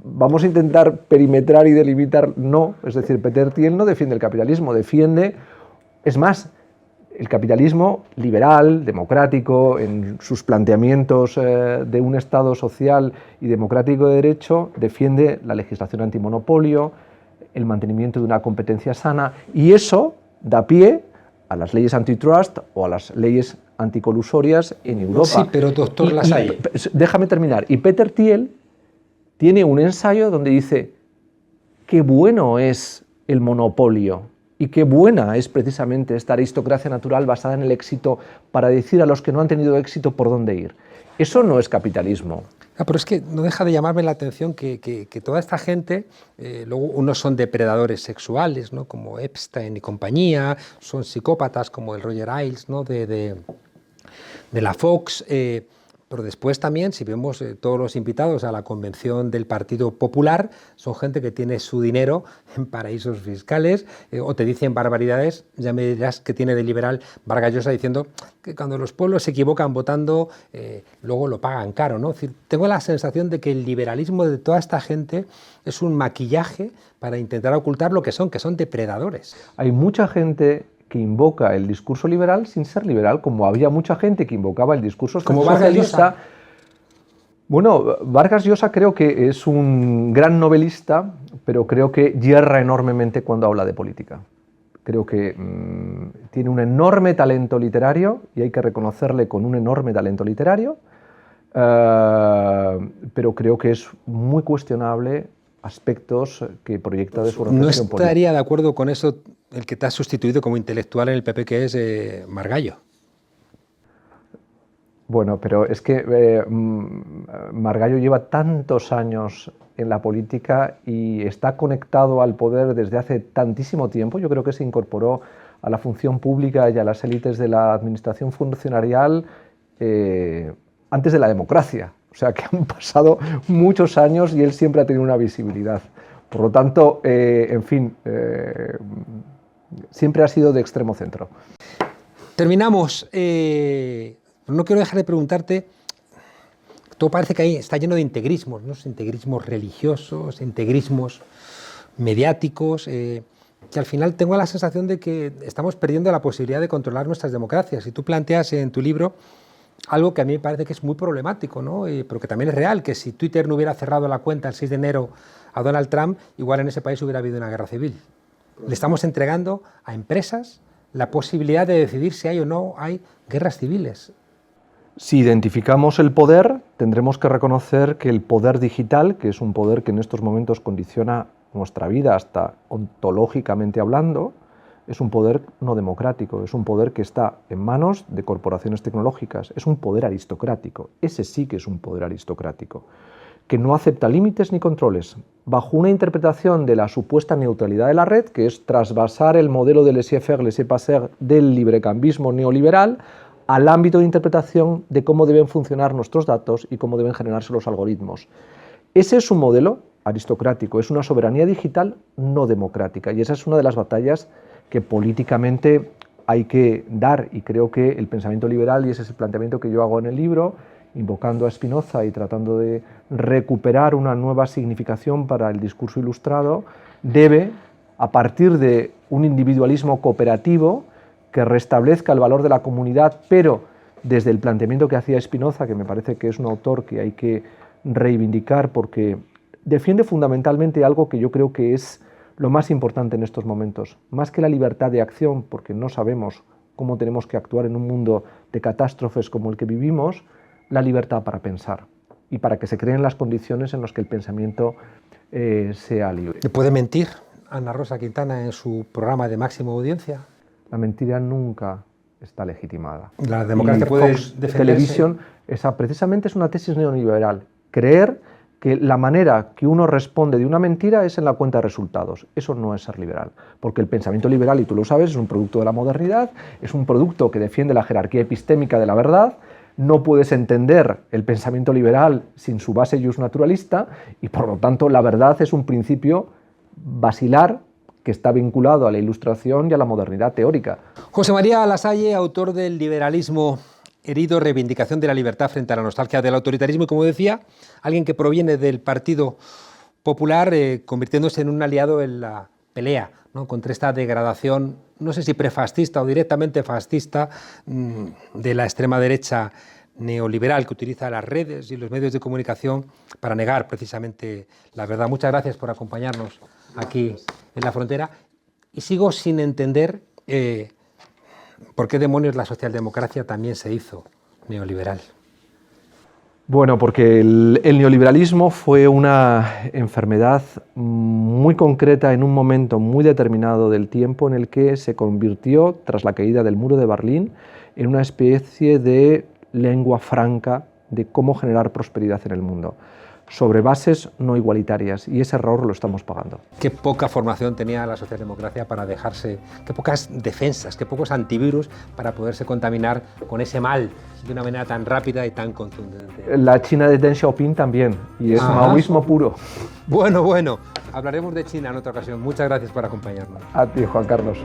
vamos a intentar perimetrar y delimitar, no, es decir, Peter Thiel no defiende el capitalismo, defiende, es más, el capitalismo liberal, democrático, en sus planteamientos de un Estado social y democrático de derecho, defiende la legislación antimonopolio, el mantenimiento de una competencia sana, y eso da pie a las leyes antitrust o a las leyes anticolusorias en Europa. Sí, pero doctor Lassalle. Déjame terminar. Y Peter Thiel tiene un ensayo donde dice qué bueno es el monopolio y qué buena es precisamente esta aristocracia natural basada en el éxito para decir a los que no han tenido éxito por dónde ir. Eso no es capitalismo. Pero es que no deja de llamarme la atención que toda esta gente, luego unos son depredadores sexuales, ¿no? Como Epstein y compañía, son psicópatas como el Roger Ailes, ¿no? de la Fox, pero después también, si vemos todos los invitados a la convención del Partido Popular, son gente que tiene su dinero en paraísos fiscales, o te dicen barbaridades. Ya me dirás que tiene de liberal Vargas Llosa diciendo que cuando los pueblos se equivocan votando, luego lo pagan caro, ¿no? Es decir, tengo la sensación de que el liberalismo de toda esta gente es un maquillaje para intentar ocultar lo que son depredadores. Hay mucha gente que invoca el discurso liberal sin ser liberal, como había mucha gente que invocaba el discurso socialista. Bueno, Vargas Llosa creo que es un gran novelista, pero creo que yerra enormemente cuando habla de política. Creo que tiene un enorme talento literario, y hay que reconocerle con un enorme talento literario, pero creo que es muy cuestionable aspectos que proyecta de su reflexión política. No estaría de acuerdo con eso el que te ha sustituido como intelectual en el PP, que es Margallo. Bueno, pero es que Margallo lleva tantos años en la política y está conectado al poder desde hace tantísimo tiempo. Yo creo que se incorporó a la función pública y a las élites de la administración funcionarial antes de la democracia. O sea, que han pasado muchos años y él siempre ha tenido una visibilidad. Por lo tanto, en fin, siempre ha sido de extremo centro. Terminamos. No quiero dejar de preguntarte, todo parece que ahí está lleno de integrismos, ¿no? Integrismos religiosos, integrismos mediáticos, que al final tengo la sensación de que estamos perdiendo la posibilidad de controlar nuestras democracias. Y tú planteas en tu libro algo que a mí me parece que es muy problemático, ¿no? Pero que también es real, que si Twitter no hubiera cerrado la cuenta el 6 de enero a Donald Trump, igual en ese país hubiera habido una guerra civil. Le estamos entregando a empresas la posibilidad de decidir si hay o no hay guerras civiles. Si identificamos el poder, tendremos que reconocer que el poder digital, que es un poder que en estos momentos condiciona nuestra vida hasta ontológicamente hablando, es un poder no democrático, es un poder que está en manos de corporaciones tecnológicas, es un poder aristocrático, ese sí que es un poder aristocrático, que no acepta límites ni controles, bajo una interpretación de la supuesta neutralidad de la red, que es trasvasar el modelo de laissez-faire, laissez-passer del librecambismo neoliberal al ámbito de interpretación de cómo deben funcionar nuestros datos y cómo deben generarse los algoritmos. Ese es un modelo aristocrático, es una soberanía digital no democrática, y esa es una de las batallas que políticamente hay que dar, y creo que el pensamiento liberal, y ese es el planteamiento que yo hago en el libro, invocando a Spinoza y tratando de recuperar una nueva significación para el discurso ilustrado, debe, a partir de un individualismo cooperativo que restablezca el valor de la comunidad, pero desde el planteamiento que hacía Spinoza, que me parece que es un autor que hay que reivindicar porque defiende fundamentalmente algo que yo creo que es lo más importante en estos momentos, más que la libertad de acción, porque no sabemos cómo tenemos que actuar en un mundo de catástrofes como el que vivimos, la libertad para pensar y para que se creen las condiciones en las que el pensamiento sea libre. ¿Puede mentir Ana Rosa Quintana en su programa de máxima audiencia? La mentira nunca está legitimada. La democracia puede defenderse. Televisión, esa precisamente es una tesis neoliberal, creer que la manera que uno responde de una mentira es en la cuenta de resultados. Eso no es ser liberal, porque el pensamiento liberal, y tú lo sabes, es un producto de la modernidad, es un producto que defiende la jerarquía epistémica de la verdad. No puedes entender el pensamiento liberal sin su base justnaturalista y, por lo tanto, la verdad es un principio basilar que está vinculado a la Ilustración y a la modernidad teórica. José María Lasalle, autor del Liberalismo herido, reivindicación de la libertad frente a la nostalgia del autoritarismo, y, como decía, alguien que proviene del Partido Popular, convirtiéndose en un aliado en la pelea, ¿no?, contra esta degradación, no sé si prefascista o directamente fascista, de la extrema derecha neoliberal que utiliza las redes y los medios de comunicación para negar precisamente la verdad. Muchas gracias por acompañarnos aquí en La Frontera. Y sigo sin entender por qué demonios la socialdemocracia también se hizo neoliberal. Bueno, porque el neoliberalismo fue una enfermedad muy concreta en un momento muy determinado del tiempo en el que se convirtió, tras la caída del muro de Berlín, en una especie de lengua franca de cómo generar prosperidad en el mundo, sobre bases no igualitarias, y ese error lo estamos pagando. Qué poca formación tenía la socialdemocracia para dejarse, qué pocas defensas, qué pocos antivirus para poderse contaminar con ese mal de una manera tan rápida y tan contundente. La China de Deng Xiaoping también, y es maoísmo puro. Bueno, hablaremos de China en otra ocasión. Muchas gracias por acompañarnos. A ti, Juan Carlos.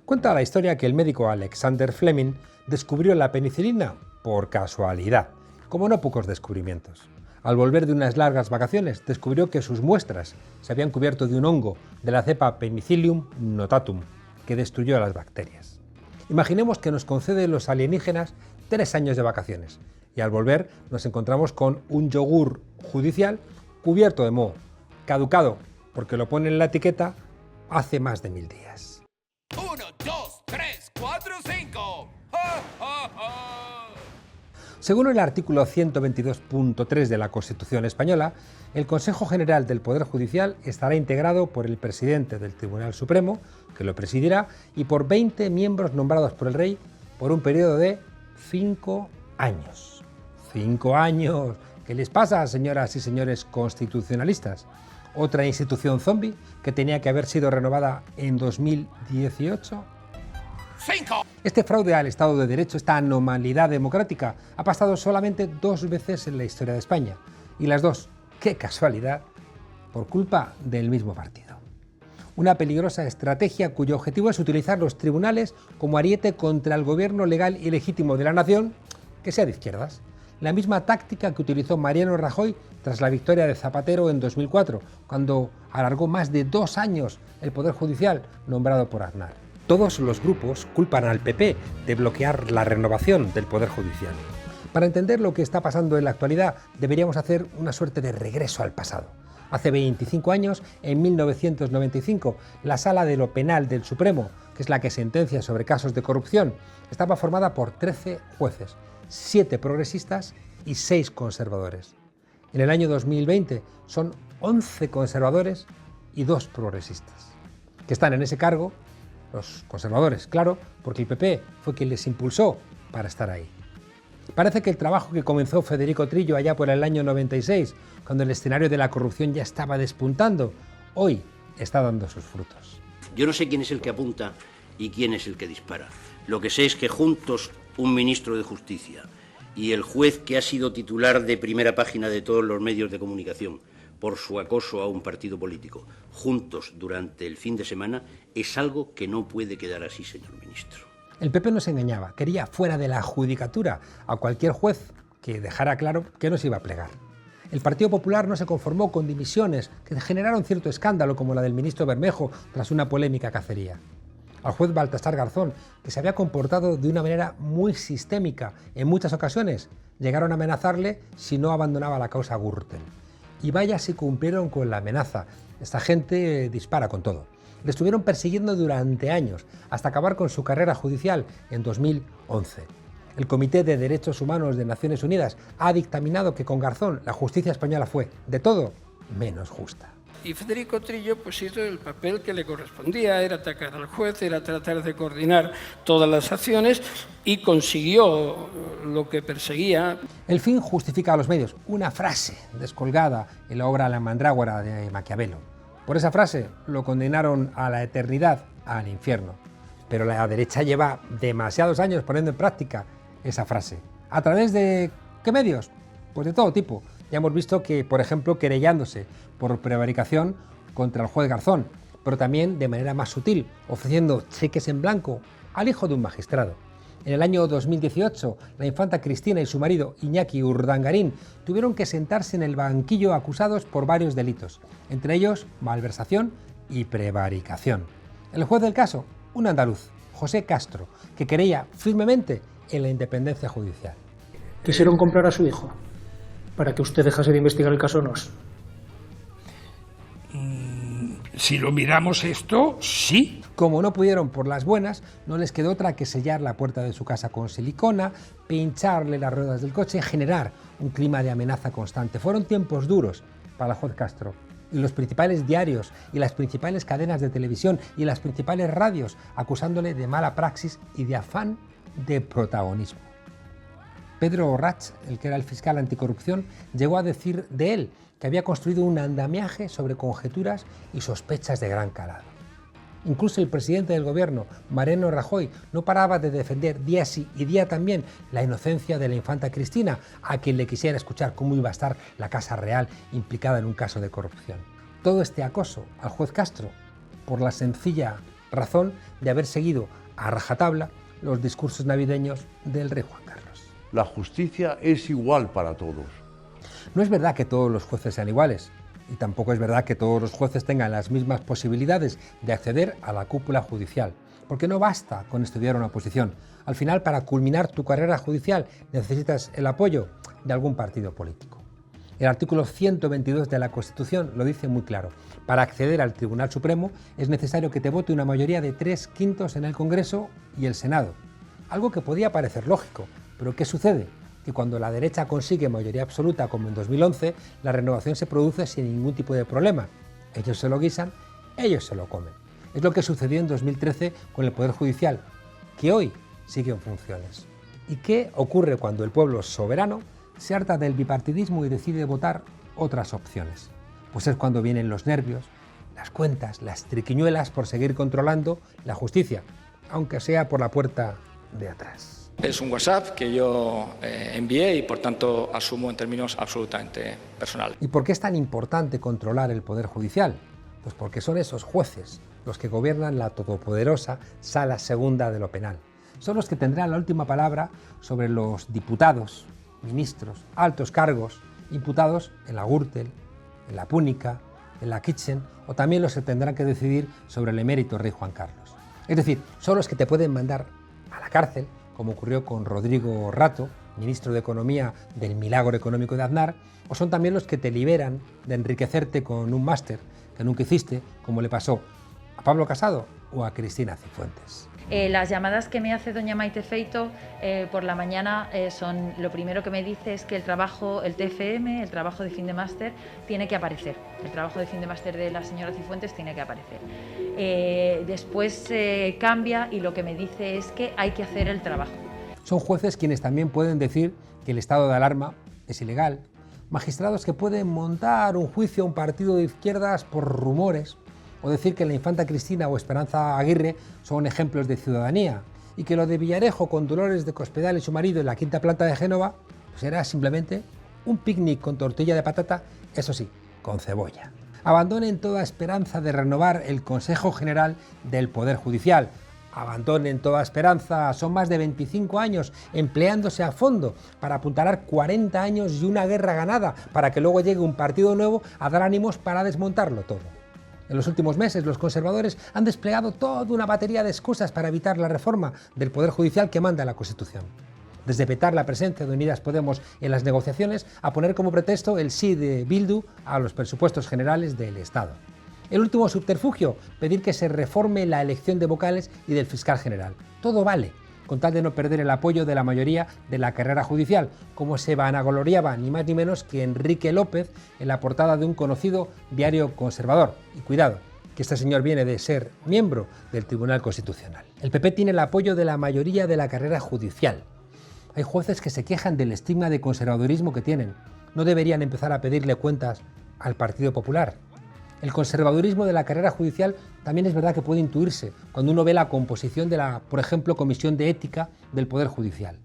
Cuenta la historia que el médico Alexander Fleming descubrió la penicilina por casualidad, como no pocos descubrimientos. Al volver de unas largas vacaciones, descubrió que sus muestras se habían cubierto de un hongo de la cepa Penicillium notatum, que destruyó a las bacterias. Imaginemos que nos conceden los alienígenas 3 años de vacaciones, y al volver nos encontramos con un yogur judicial cubierto de moho, caducado, porque lo pone en la etiqueta hace más de 1000 días. 1, 2, 3, 4, 5. ¡Ja, ja, ja! Según el artículo 122.3 de la Constitución española, el Consejo General del Poder Judicial estará integrado por el presidente del Tribunal Supremo, que lo presidirá, y por 20 miembros nombrados por el rey por un periodo de 5 años. 5 años. ¿Qué les pasa, señoras y señores constitucionalistas? Otra institución zombie que tenía que haber sido renovada en 2018. 5. Este fraude al Estado de Derecho, esta anomalidad democrática, ha pasado solamente 2 veces en la historia de España. Y las 2, qué casualidad, por culpa del mismo partido. Una peligrosa estrategia cuyo objetivo es utilizar los tribunales como ariete contra el gobierno legal y legítimo de la nación, que sea de izquierdas. La misma táctica que utilizó Mariano Rajoy tras la victoria de Zapatero en 2004, cuando alargó más de 2 años el Poder Judicial nombrado por Aznar. Todos los grupos culpan al PP de bloquear la renovación del Poder Judicial. Para entender lo que está pasando en la actualidad, deberíamos hacer una suerte de regreso al pasado. Hace 25 años, en 1995, la Sala de lo Penal del Supremo, que es la que sentencia sobre casos de corrupción, estaba formada por 13 jueces, 7 progresistas y 6 conservadores. En el año 2020 son 11 conservadores y 2 progresistas, que están en ese cargo, los conservadores, claro, porque el PP fue quien les impulsó para estar ahí. Parece que el trabajo que comenzó Federico Trillo allá por el año 96, cuando el escenario de la corrupción ya estaba despuntando, hoy está dando sus frutos. Yo no sé quién es el que apunta y quién es el que dispara. Lo que sé es que juntos un ministro de Justicia y el juez que ha sido titular de primera página de todos los medios de comunicación por su acoso a un partido político, juntos durante el fin de semana, es algo que no puede quedar así, señor ministro. El PP nos engañaba, quería fuera de la judicatura a cualquier juez que dejara claro que no se iba a plegar. El Partido Popular no se conformó con dimisiones que generaron cierto escándalo, como la del ministro Bermejo tras una polémica cacería. Al juez Baltasar Garzón, que se había comportado de una manera muy sistémica en muchas ocasiones, llegaron a amenazarle si no abandonaba la causa Gürtel. Y vaya si cumplieron con la amenaza. Esta gente dispara con todo. Le estuvieron persiguiendo durante años, hasta acabar con su carrera judicial en 2011. El Comité de Derechos Humanos de Naciones Unidas ha dictaminado que con Garzón la justicia española fue, de todo, menos justa. Y Federico Trillo pues hizo el papel que le correspondía, era atacar al juez, era tratar de coordinar todas las acciones y consiguió lo que perseguía. El fin justifica a los medios, una frase descolgada en la obra La Mandrágora de Maquiavelo. Por esa frase lo condenaron a la eternidad, al infierno. Pero la derecha lleva demasiados años poniendo en práctica esa frase. ¿A través de qué medios? Pues de todo tipo. Ya hemos visto que, por ejemplo, querellándose por prevaricación contra el juez Garzón, pero también de manera más sutil, ofreciendo cheques en blanco al hijo de un magistrado. En el año 2018, la infanta Cristina y su marido Iñaki Urdangarín tuvieron que sentarse en el banquillo acusados por varios delitos, entre ellos malversación y prevaricación. El juez del caso, un andaluz, José Castro, que creía firmemente en la independencia judicial. ¿Quisieron comprar a su hijo para que usted dejase de investigar el caso Nos? Si lo miramos esto, sí. Como no pudieron por las buenas, no les quedó otra que sellar la puerta de su casa con silicona, pincharle las ruedas del coche y generar un clima de amenaza constante. Fueron tiempos duros para el juez Castro. Y los principales diarios y las principales cadenas de televisión y las principales radios acusándole de mala praxis y de afán de protagonismo. Pedro Orrach, el que era el fiscal anticorrupción, llegó a decir de él que había construido un andamiaje sobre conjeturas y sospechas de gran calado. Incluso el presidente del gobierno, Mariano Rajoy, no paraba de defender día sí y día también la inocencia de la infanta Cristina, a quien le quisiera escuchar cómo iba a estar la Casa Real implicada en un caso de corrupción. Todo este acoso al juez Castro por la sencilla razón de haber seguido a rajatabla los discursos navideños del rey Juan Carlos. La justicia es igual para todos. No es verdad que todos los jueces sean iguales, y tampoco es verdad que todos los jueces tengan las mismas posibilidades de acceder a la cúpula judicial, porque no basta con estudiar una oposición. Al final, para culminar tu carrera judicial, necesitas el apoyo de algún partido político. El artículo 122 de la Constitución lo dice muy claro. Para acceder al Tribunal Supremo es necesario que te vote una mayoría de 3/5 en el Congreso y el Senado. Algo que podía parecer lógico, pero ¿qué sucede? Que cuando la derecha consigue mayoría absoluta, como en 2011, la renovación se produce sin ningún tipo de problema. Ellos se lo guisan, ellos se lo comen. Es lo que sucedió en 2013 con el Poder Judicial, que hoy sigue en funciones. ¿Y qué ocurre cuando el pueblo soberano se harta del bipartidismo y decide votar otras opciones? Pues es cuando vienen los nervios, las cuentas, las triquiñuelas por seguir controlando la justicia, aunque sea por la puerta de atrás. Es un WhatsApp que yo envié y por tanto asumo en términos absolutamente personales. ¿Y por qué es tan importante controlar el Poder Judicial? Pues porque son esos jueces los que gobiernan la todopoderosa Sala Segunda de lo Penal. Son los que tendrán la última palabra sobre los diputados, ministros, altos cargos, imputados en la Gürtel, en la Púnica, en la Kitchen, o también los que tendrán que decidir sobre el emérito rey Juan Carlos. Es decir, son los que te pueden mandar a la cárcel, como ocurrió con Rodrigo Rato, ministro de Economía del milagro económico de Aznar, o son también los que te liberan de enriquecerte con un máster que nunca hiciste, como le pasó a Pablo Casado o a Cristina Cifuentes. Las llamadas que me hace doña Maite Feito por la mañana son, lo primero que me dice es que el trabajo, el TFM, el trabajo de fin de máster, tiene que aparecer. El trabajo de fin de máster de la señora Cifuentes tiene que aparecer. Después cambia y lo que me dice es que hay que hacer el trabajo. Son jueces quienes también pueden decir que el estado de alarma es ilegal, magistrados que pueden montar un juicio a un partido de izquierdas por rumores, o decir que la infanta Cristina o Esperanza Aguirre son ejemplos de ciudadanía, y que lo de Villarejo con Dolores de Cospedal y su marido en la quinta planta de Génova pues era simplemente un picnic con tortilla de patata, eso sí, con cebolla. Abandonen toda esperanza de renovar el Consejo General del Poder Judicial. Abandonen toda esperanza, son más de 25 años empleándose a fondo para apuntalar 40 años y una guerra ganada, para que luego llegue un partido nuevo a dar ánimos para desmontarlo todo. En los últimos meses, los conservadores han desplegado toda una batería de excusas para evitar la reforma del Poder Judicial que manda la Constitución. Desde vetar la presencia de Unidas Podemos en las negociaciones a poner como pretexto el sí de Bildu a los presupuestos generales del Estado. El último subterfugio, pedir que se reforme la elección de vocales y del fiscal general. Todo vale, con tal de no perder el apoyo de la mayoría de la carrera judicial, como se vanagloriaba ni más ni menos que Enrique López en la portada de un conocido diario conservador. Y cuidado, que este señor viene de ser miembro del Tribunal Constitucional. El PP tiene el apoyo de la mayoría de la carrera judicial. Hay jueces que se quejan del estigma de conservadurismo que tienen. No deberían empezar a pedirle cuentas al Partido Popular. El conservadurismo de la carrera judicial también es verdad que puede intuirse cuando uno ve la composición de la, por ejemplo, Comisión de Ética del Poder Judicial.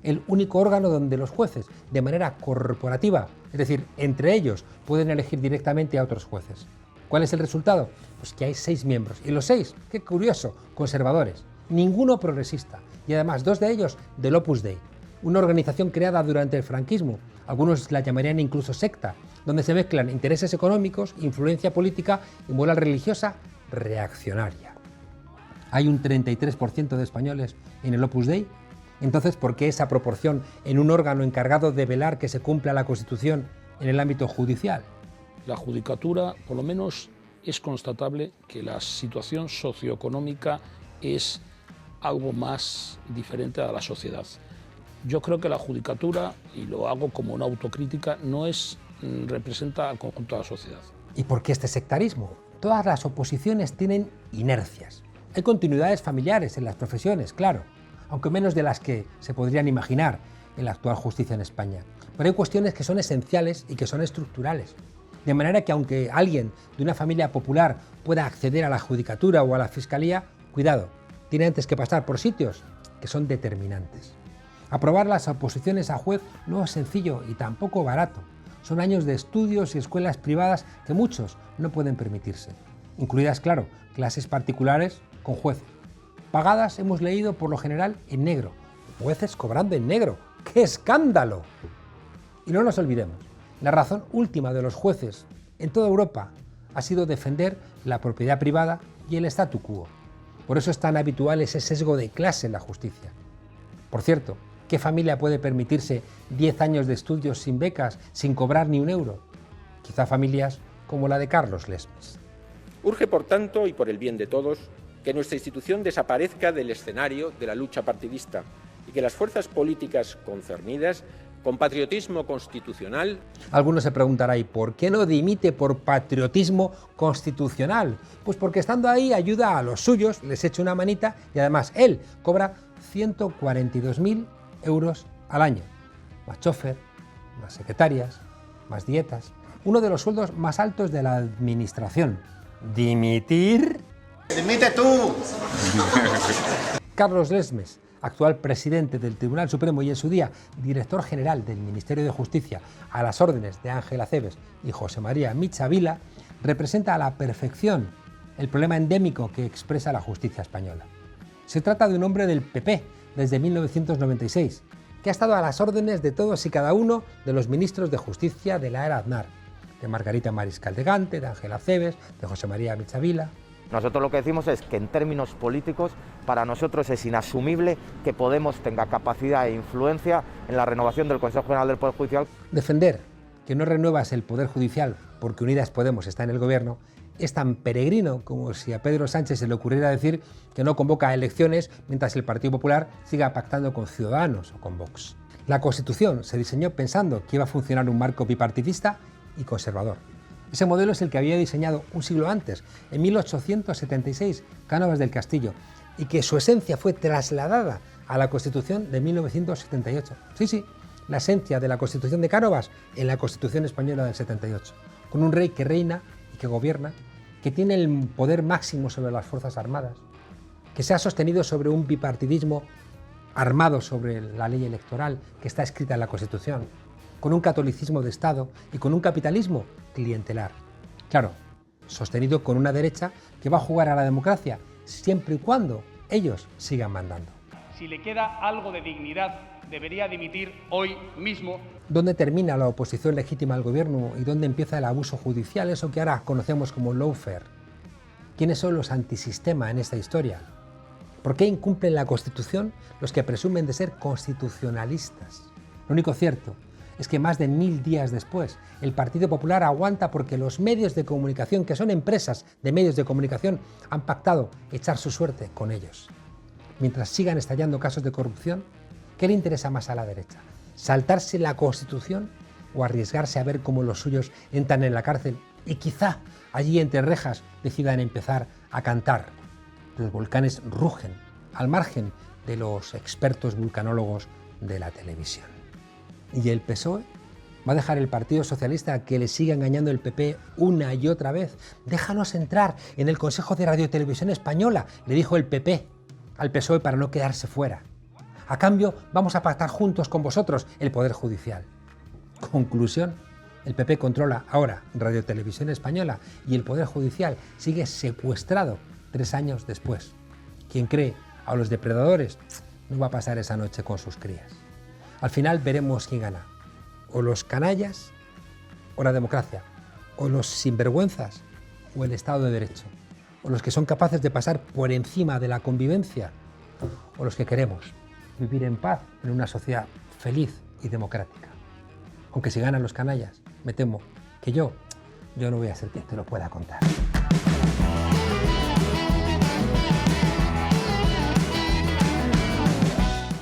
El único órgano donde los jueces, de manera corporativa, es decir, entre ellos, pueden elegir directamente a otros jueces. ¿Cuál es el resultado? Pues que hay 6 miembros, y los 6, qué curioso, conservadores, ninguno progresista, y además 2 de ellos del Opus Dei, una organización creada durante el franquismo, algunos la llamarían incluso secta, donde se mezclan intereses económicos, influencia política y moral religiosa reaccionaria. Hay un 33% de españoles en el Opus Dei. Entonces, ¿por qué esa proporción en un órgano encargado de velar que se cumpla la Constitución en el ámbito judicial? La judicatura, por lo menos, es constatable que la situación socioeconómica es algo más diferente a la sociedad. Yo creo que la judicatura, y lo hago como una autocrítica, representa al conjunto de la sociedad. ¿Y por qué este sectarismo? Todas las oposiciones tienen inercias. Hay continuidades familiares en las profesiones, claro, aunque menos de las que se podrían imaginar en la actual justicia en España. Pero hay cuestiones que son esenciales y que son estructurales. De manera que aunque alguien de una familia popular pueda acceder a la judicatura o a la fiscalía, cuidado, tiene antes que pasar por sitios que son determinantes. Aprobar las oposiciones a juez no es sencillo y tampoco barato. Son años de estudios y escuelas privadas que muchos no pueden permitirse. Incluidas, claro, clases particulares con jueces. Pagadas, hemos leído, por lo general en negro. Jueces cobrando en negro. ¡Qué escándalo! Y no nos olvidemos, la razón última de los jueces en toda Europa ha sido defender la propiedad privada y el statu quo. Por eso es tan habitual ese sesgo de clase en la justicia. Por cierto, ¿qué familia puede permitirse 10 años de estudios sin becas, sin cobrar ni un euro? Quizá familias como la de Carlos Lesmes. Urge, por tanto, y por el bien de todos, que nuestra institución desaparezca del escenario de la lucha partidista y que las fuerzas políticas concernidas, con patriotismo constitucional... Algunos se preguntarán, ¿y por qué no dimite por patriotismo constitucional? Pues porque estando ahí ayuda a los suyos, les echa una manita y además él cobra 142.000 euros al año. Más chofer, más secretarias, más dietas. Uno de los sueldos más altos de la administración. ¿Dimitir? ¡Dimite tú! Carlos Lesmes, actual presidente del Tribunal Supremo y en su día director general del Ministerio de Justicia a las órdenes de Ángel Acebes y José María Michavila, representa a la perfección el problema endémico que expresa la justicia española. Se trata de un hombre del PP desde 1996, que ha estado a las órdenes de todos y cada uno de los ministros de Justicia de la era Aznar, de Margarita Mariscal de Gante, de Ángel Acebes, de José María Michavila. Nosotros lo que decimos es que en términos políticos para nosotros es inasumible que Podemos tenga capacidad e influencia en la renovación del Consejo General del Poder Judicial. Defender que no renuevas el Poder Judicial porque Unidas Podemos está en el gobierno es tan peregrino como si a Pedro Sánchez se le ocurriera decir que no convoca a elecciones mientras el Partido Popular siga pactando con Ciudadanos o con Vox. La Constitución se diseñó pensando que iba a funcionar un marco bipartidista y conservador. Ese modelo es el que había diseñado un siglo antes, en 1876, Cánovas del Castillo, y que su esencia fue trasladada a la Constitución de 1978. Sí, la esencia de la Constitución de Cánovas en la Constitución española del 78, con un rey que reina y que gobierna, que tiene el poder máximo sobre las Fuerzas Armadas, que se ha sostenido sobre un bipartidismo armado sobre la ley electoral que está escrita en la Constitución, con un catolicismo de Estado y con un capitalismo clientelar. Claro, sostenido con una derecha que va a jugar a la democracia siempre y cuando ellos sigan mandando. Si le queda algo de dignidad, debería dimitir hoy mismo. ¿Dónde termina la oposición legítima al gobierno y dónde empieza el abuso judicial, eso que ahora conocemos como lawfare? ¿Quiénes son los antisistema en esta historia? ¿Por qué incumplen la Constitución los que presumen de ser constitucionalistas? Lo único cierto es que más de 1000 días después, el Partido Popular aguanta porque los medios de comunicación, que son empresas de medios de comunicación, han pactado echar su suerte con ellos. mientras sigan estallando casos de corrupción? ¿Qué le interesa más a la derecha? ¿Saltarse la Constitución o arriesgarse a ver cómo los suyos entran en la cárcel y quizá allí entre rejas decidan empezar a cantar? Los volcanes rugen al margen de los expertos vulcanólogos de la televisión. ¿Y el PSOE? ¿Va a dejar el Partido Socialista que le siga engañando el PP una y otra vez? Déjanos entrar en el Consejo de Radio y Televisión Española, le dijo el PP al PSOE para no quedarse fuera. A cambio, vamos a pactar juntos con vosotros el Poder Judicial. Conclusión, el PP controla ahora Radio Televisión Española y el Poder Judicial sigue secuestrado 3 años después. Quien cree a los depredadores no va a pasar esa noche con sus crías. Al final veremos quién gana. O los canallas, o la democracia, o los sinvergüenzas, o el Estado de Derecho, o los que son capaces de pasar por encima de la convivencia, o los que queremos vivir en paz en una sociedad feliz y democrática. Aunque si ganan los canallas, me temo que yo no voy a ser quien te lo pueda contar.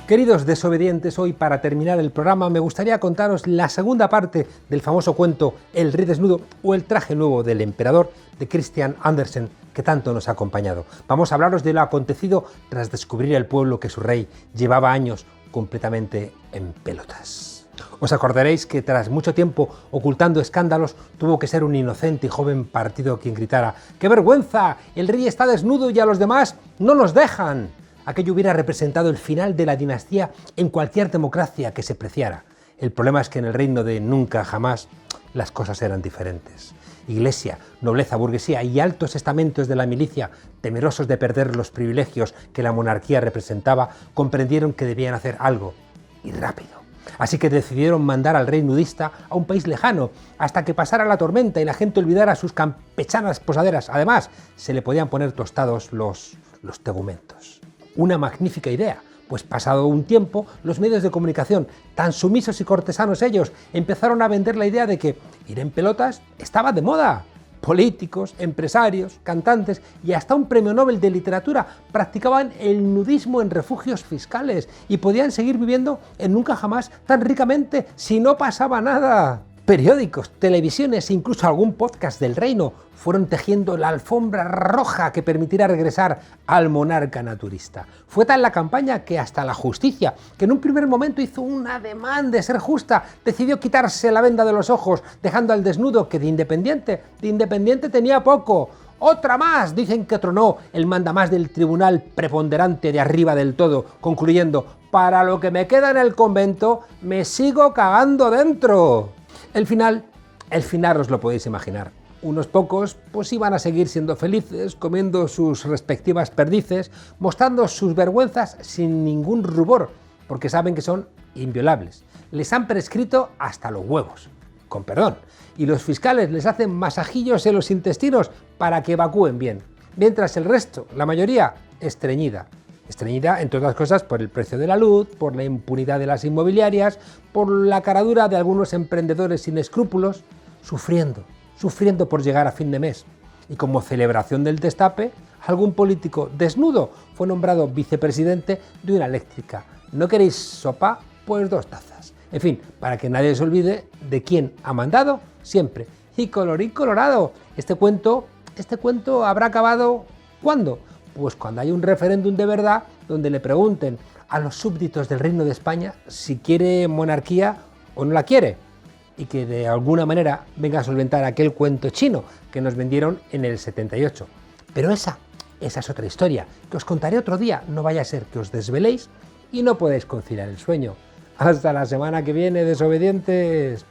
Queridos desobedientes, hoy para terminar el programa me gustaría contaros la segunda parte del famoso cuento El rey desnudo o el traje nuevo del emperador de Christian Andersen, que tanto nos ha acompañado. Vamos a hablaros de lo acontecido tras descubrir el pueblo que su rey llevaba años completamente en pelotas. Os acordaréis que tras mucho tiempo ocultando escándalos tuvo que ser un inocente y joven partido quien gritara ¡qué vergüenza! ¡El rey está desnudo y a los demás no nos dejan! Aquello hubiera representado el final de la dinastía en cualquier democracia que se preciara. El problema es que en el reino de nunca jamás las cosas eran diferentes. Iglesia, nobleza, burguesía y altos estamentos de la milicia, temerosos de perder los privilegios que la monarquía representaba, comprendieron que debían hacer algo, y rápido. Así que decidieron mandar al rey nudista a un país lejano, hasta que pasara la tormenta y la gente olvidara sus campechanas posaderas. Además, se le podían poner tostados los tegumentos. Una magnífica idea, pues pasado un tiempo, los medios de comunicación, tan sumisos y cortesanos ellos, empezaron a vender la idea de que ir en pelotas estaba de moda. Políticos, empresarios, cantantes y hasta un premio Nobel de literatura practicaban el nudismo en refugios fiscales y podían seguir viviendo en nunca jamás tan ricamente si no pasaba nada. Periódicos, televisiones e incluso algún podcast del reino fueron tejiendo la alfombra roja que permitirá regresar al monarca naturista. Fue tal la campaña que hasta la justicia, que en un primer momento hizo un ademán de ser justa, decidió quitarse la venda de los ojos, dejando al desnudo que de independiente tenía poco. ¡Otra más! Dicen que tronó el mandamás del tribunal preponderante de arriba del todo, concluyendo: para lo que me queda en el convento, me sigo cagando dentro. El final os lo podéis imaginar. Unos pocos pues iban a seguir siendo felices, comiendo sus respectivas perdices, mostrando sus vergüenzas sin ningún rubor, porque saben que son inviolables. Les han prescrito hasta los huevos, con perdón, y los fiscales les hacen masajillos en los intestinos para que evacúen bien, mientras el resto, la mayoría, estreñida. Estreñida, entre otras cosas, por el precio de la luz, por la impunidad de las inmobiliarias, por la caradura de algunos emprendedores sin escrúpulos, sufriendo por llegar a fin de mes. Y como celebración del destape, algún político desnudo fue nombrado vicepresidente de una eléctrica. ¿No queréis sopa? Pues 2 tazas. En fin, para que nadie se olvide de quién ha mandado siempre. Y colorín colorado, este cuento habrá acabado ¿cuándo? Pues cuando haya un referéndum de verdad donde le pregunten a los súbditos del Reino de España si quiere monarquía o no la quiere, y que de alguna manera venga a solventar aquel cuento chino que nos vendieron en el 78. Pero esa es otra historia, que os contaré otro día, no vaya a ser que os desveléis y no podáis conciliar el sueño. Hasta la semana que viene, desobedientes.